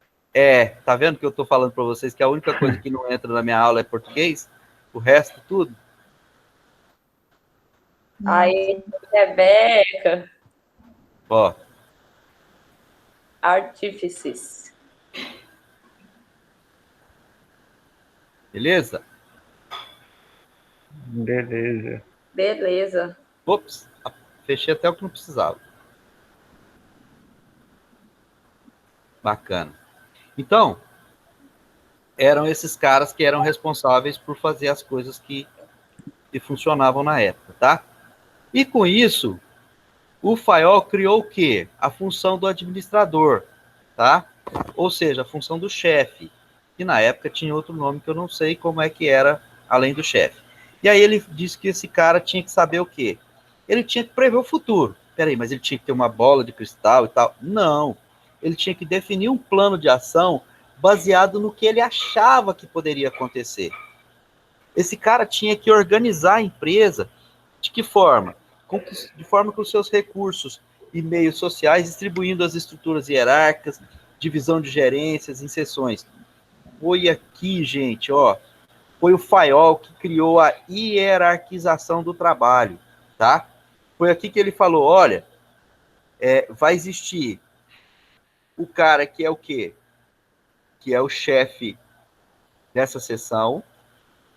Tá vendo que eu tô falando para vocês que a única coisa que não entra na minha aula é português? O resto, tudo? Aí, Rebeca. Ó, Artífices. beleza? Beleza. Beleza. Ops, fechei até o que não precisava. Bacana. Então, eram esses caras que eram responsáveis por fazer as coisas que funcionavam na época, tá? E com isso, o Fayol criou o quê? A função do administrador, tá? Ou seja, a função do chefe, que na época tinha outro nome que eu não sei como é que era, além do chefe. E aí ele disse que esse cara tinha que saber o quê? Ele tinha que prever o futuro. Peraí, mas ele tinha que ter uma bola de cristal e tal? Não. Ele tinha que definir um plano de ação baseado no que ele achava que poderia acontecer. Esse cara tinha que organizar a empresa de que forma? De forma que os seus recursos e meios sociais, distribuindo as estruturas hierárquicas, divisão de gerências em seções. Foi aqui, gente, ó, foi o Fayol que criou a hierarquização do trabalho, tá? Foi aqui que ele falou, olha, vai existir o cara que é o quê? Que é o chefe dessa seção,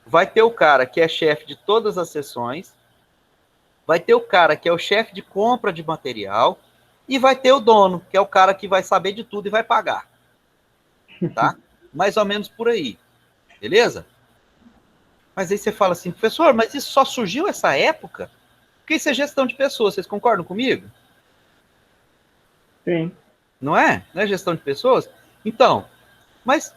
vai ter o cara que é chefe de todas as seções, vai ter o cara que é o chefe de compra de material e vai ter o dono, que é o cara que vai saber de tudo e vai pagar. Tá? Mais ou menos por aí. Beleza? Mas aí você fala assim, professor, mas isso só surgiu essa época? Porque isso é gestão de pessoas, vocês concordam comigo? Sim. Não é? Não é gestão de pessoas? Então, mas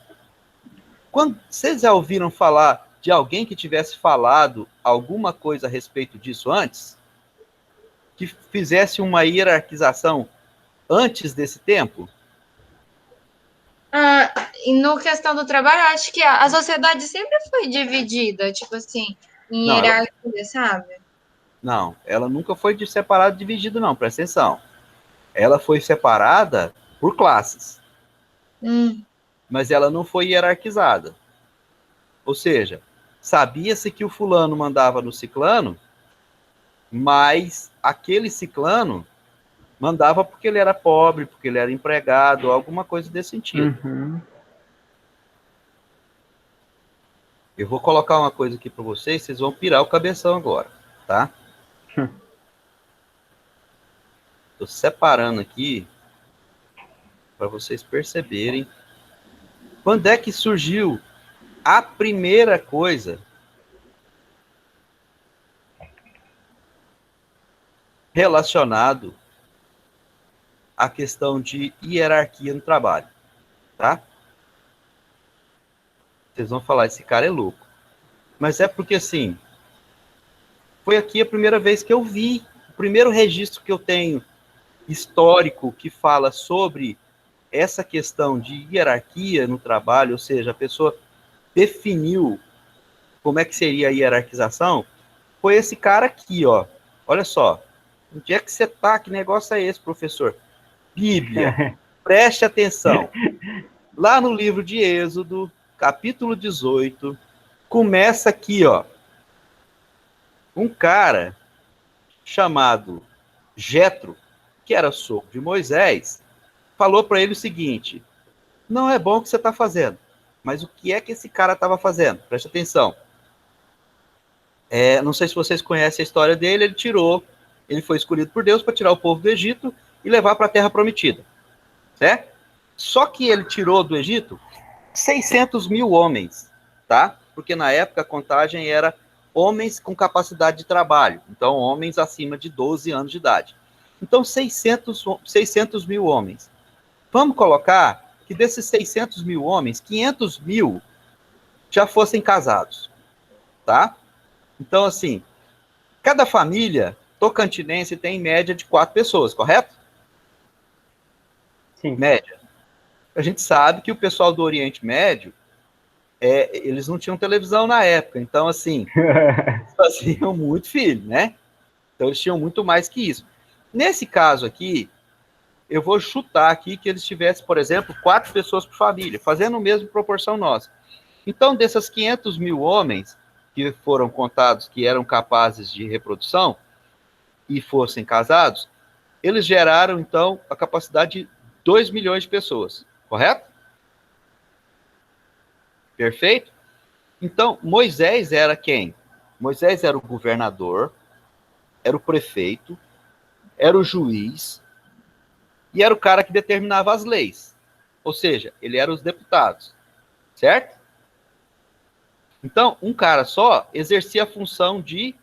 quando vocês já ouviram falar de alguém que tivesse falado alguma coisa a respeito disso antes? Que fizesse uma hierarquização antes desse tempo? E no questão do trabalho, eu acho que a sociedade sempre foi dividida, tipo assim, em Não, hierarquia, sabe? ela nunca foi separada, dividida, não, presta atenção. Ela foi separada por classes, mas ela não foi hierarquizada. Ou seja, sabia-se que o fulano mandava no ciclano, mas aquele ciclano mandava porque ele era pobre, porque ele era empregado, alguma coisa desse sentido. Uhum. Eu vou colocar uma coisa aqui para vocês vão pirar o cabeção agora, tá? Estou separando aqui para vocês perceberem quando é que surgiu a primeira coisa relacionado à questão de hierarquia no trabalho, tá? Vocês vão falar, esse cara é louco. Mas é porque, assim, foi aqui a primeira vez que eu vi, o primeiro registro que eu tenho histórico que fala sobre essa questão de hierarquia no trabalho, ou seja, a pessoa definiu como é que seria a hierarquização, foi esse cara aqui, ó. Olha só. Onde é que você tá? Que negócio é esse, professor? Bíblia. Preste atenção. Lá no livro de Êxodo, capítulo 18, começa aqui, ó. Um cara chamado Jetro, que era sogro de Moisés, falou para ele o seguinte: não é bom o que você está fazendo, mas o que é que esse cara estava fazendo? Preste atenção. Não sei se vocês conhecem a história dele, ele foi escolhido por Deus para tirar o povo do Egito e levar para a Terra Prometida, certo? Só que ele tirou do Egito 600 mil homens, tá? Porque na época a contagem era homens com capacidade de trabalho, então homens acima de 12 anos de idade. Então 600 mil homens. Vamos colocar que desses 600 mil homens, 500 mil já fossem casados, tá? Então, assim, cada família tocantinense tem em média de 4 pessoas, correto? Sim. Média. A gente sabe que o pessoal do Oriente Médio, eles não tinham televisão na época, então, assim, eles faziam muito filho, né? Então, eles tinham muito mais que isso. Nesse caso aqui, eu vou chutar aqui que eles tivessem, por exemplo, 4 pessoas por família, fazendo a mesma proporção nossa. Então, dessas 500 mil homens que foram contados que eram capazes de reprodução e fossem casados, eles geraram, então, a capacidade de 2 milhões de pessoas, correto? Perfeito? Então, Moisés era quem? Moisés era o governador, era o prefeito, era o juiz e era o cara que determinava as leis. Ou seja, ele era os deputados, certo? Então, um cara só exercia a função de,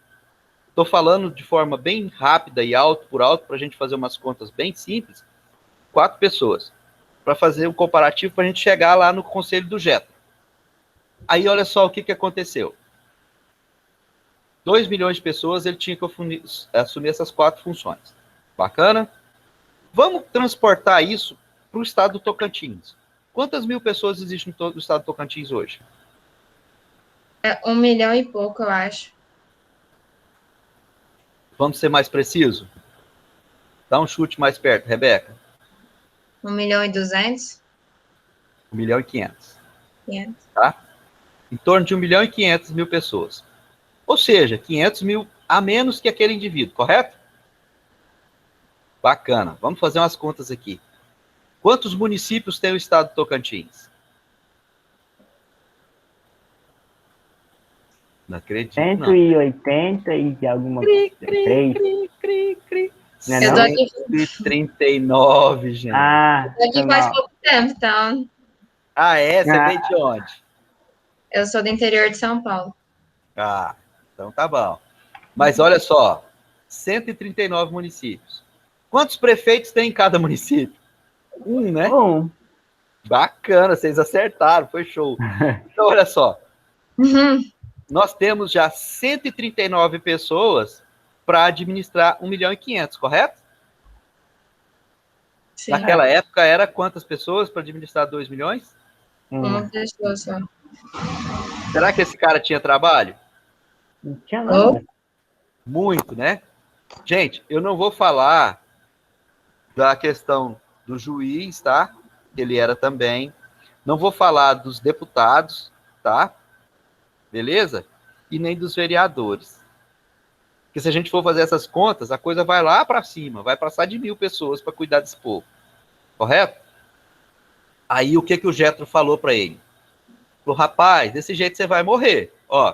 estou falando de forma bem rápida e alto por alto, para a gente fazer umas contas bem simples, 4 pessoas, para fazer um comparativo para a gente chegar lá no conselho do Jetro. Aí, olha só o que aconteceu. 2 milhões de pessoas, ele tinha que assumir essas 4 funções. Bacana? Vamos transportar isso para o estado do Tocantins. Quantas mil pessoas existem no estado do Tocantins hoje? 1 milhão e pouco, eu acho. Vamos ser mais preciso? Dá um chute mais perto, Rebeca. 1.200.000? 1.500.000. 500. Tá? Em torno de 1.500.000 pessoas. Ou seja, 500 mil a menos que aquele indivíduo, correto? Bacana. Vamos fazer umas contas aqui. Quantos municípios tem o estado do Tocantins? Não acredito, 180 e alguma coisa. 3. Não é Eu não? tô aqui, 139, gente. faz mal. pouco tempo, então. Ah, é? Você veio de onde? Eu sou do interior de São Paulo. Ah, então tá bom. Mas olha só, 139 municípios. Quantos prefeitos tem em cada município? Né? Bacana, vocês acertaram, foi show. Então, olha só. Nós temos já 139 pessoas para administrar 1.500.000, correto? Sim. Naquela época, era quantas pessoas para administrar 2 milhões? Uma pessoa só. Será que esse cara tinha trabalho? Não tinha nada. Muito, né? Gente, eu não vou falar da questão do juiz, tá? Ele era também. Não vou falar dos deputados, tá? Beleza? E nem dos vereadores. Porque se a gente for fazer essas contas, a coisa vai lá para cima, vai passar de 1.000 pessoas para cuidar desse povo. Correto? Aí o que o Jetro falou para ele? Falou, rapaz, desse jeito você vai morrer. Ó,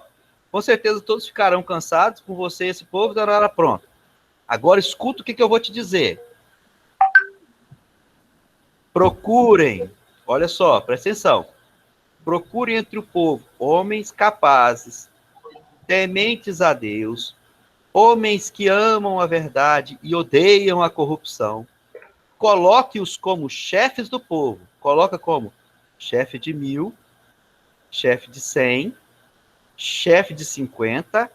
com certeza todos ficarão cansados com você e esse povo da hora pronta. Agora escuta o que eu vou te dizer. Procurem, olha só, presta atenção. Procurem entre o povo homens capazes, tementes a Deus, homens que amam a verdade e odeiam a corrupção. Coloque-os como chefes do povo. Coloca como chefe de 1.000, chefe de 100, chefe de 50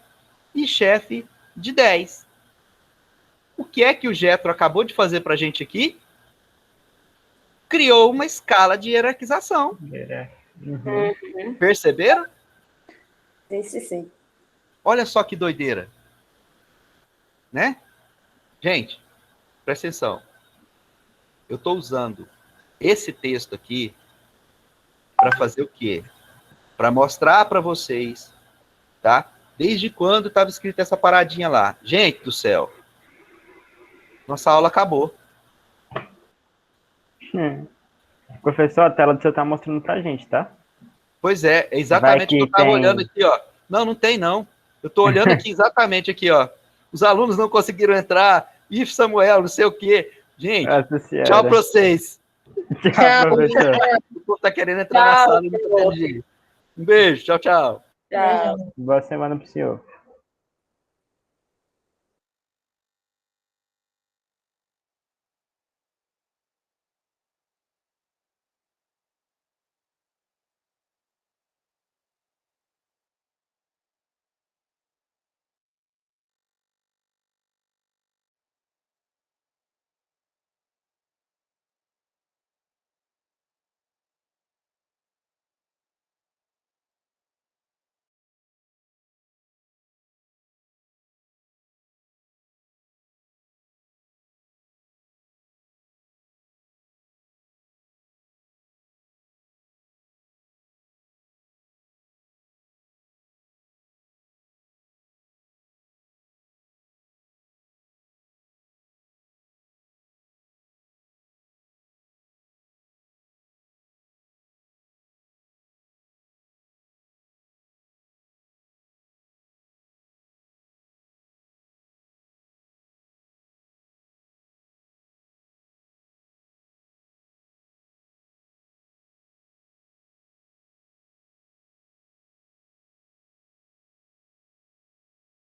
e chefe de 10. O que é que o Jetro acabou de fazer para a gente aqui? Criou uma escala de hierarquização. Perceberam? Sim. Olha só que doideira. Né? Gente, presta atenção. Eu estou usando esse texto aqui para fazer o quê? Para mostrar para vocês, tá? Desde quando estava escrita essa paradinha lá. Gente do céu. Nossa aula acabou. Professor, a tela do seu tá mostrando pra gente, tá? Pois é exatamente o que eu estava olhando aqui, ó. Não tem não. Eu estou olhando aqui exatamente aqui, ó. Os alunos não conseguiram entrar. Ih, Samuel, não sei o quê. Gente, tchau para vocês. Tchau, professor. O povo tá querendo entrar na sala. Não tá tendo jeito. Um beijo, tchau. Tchau. Boa semana pro senhor.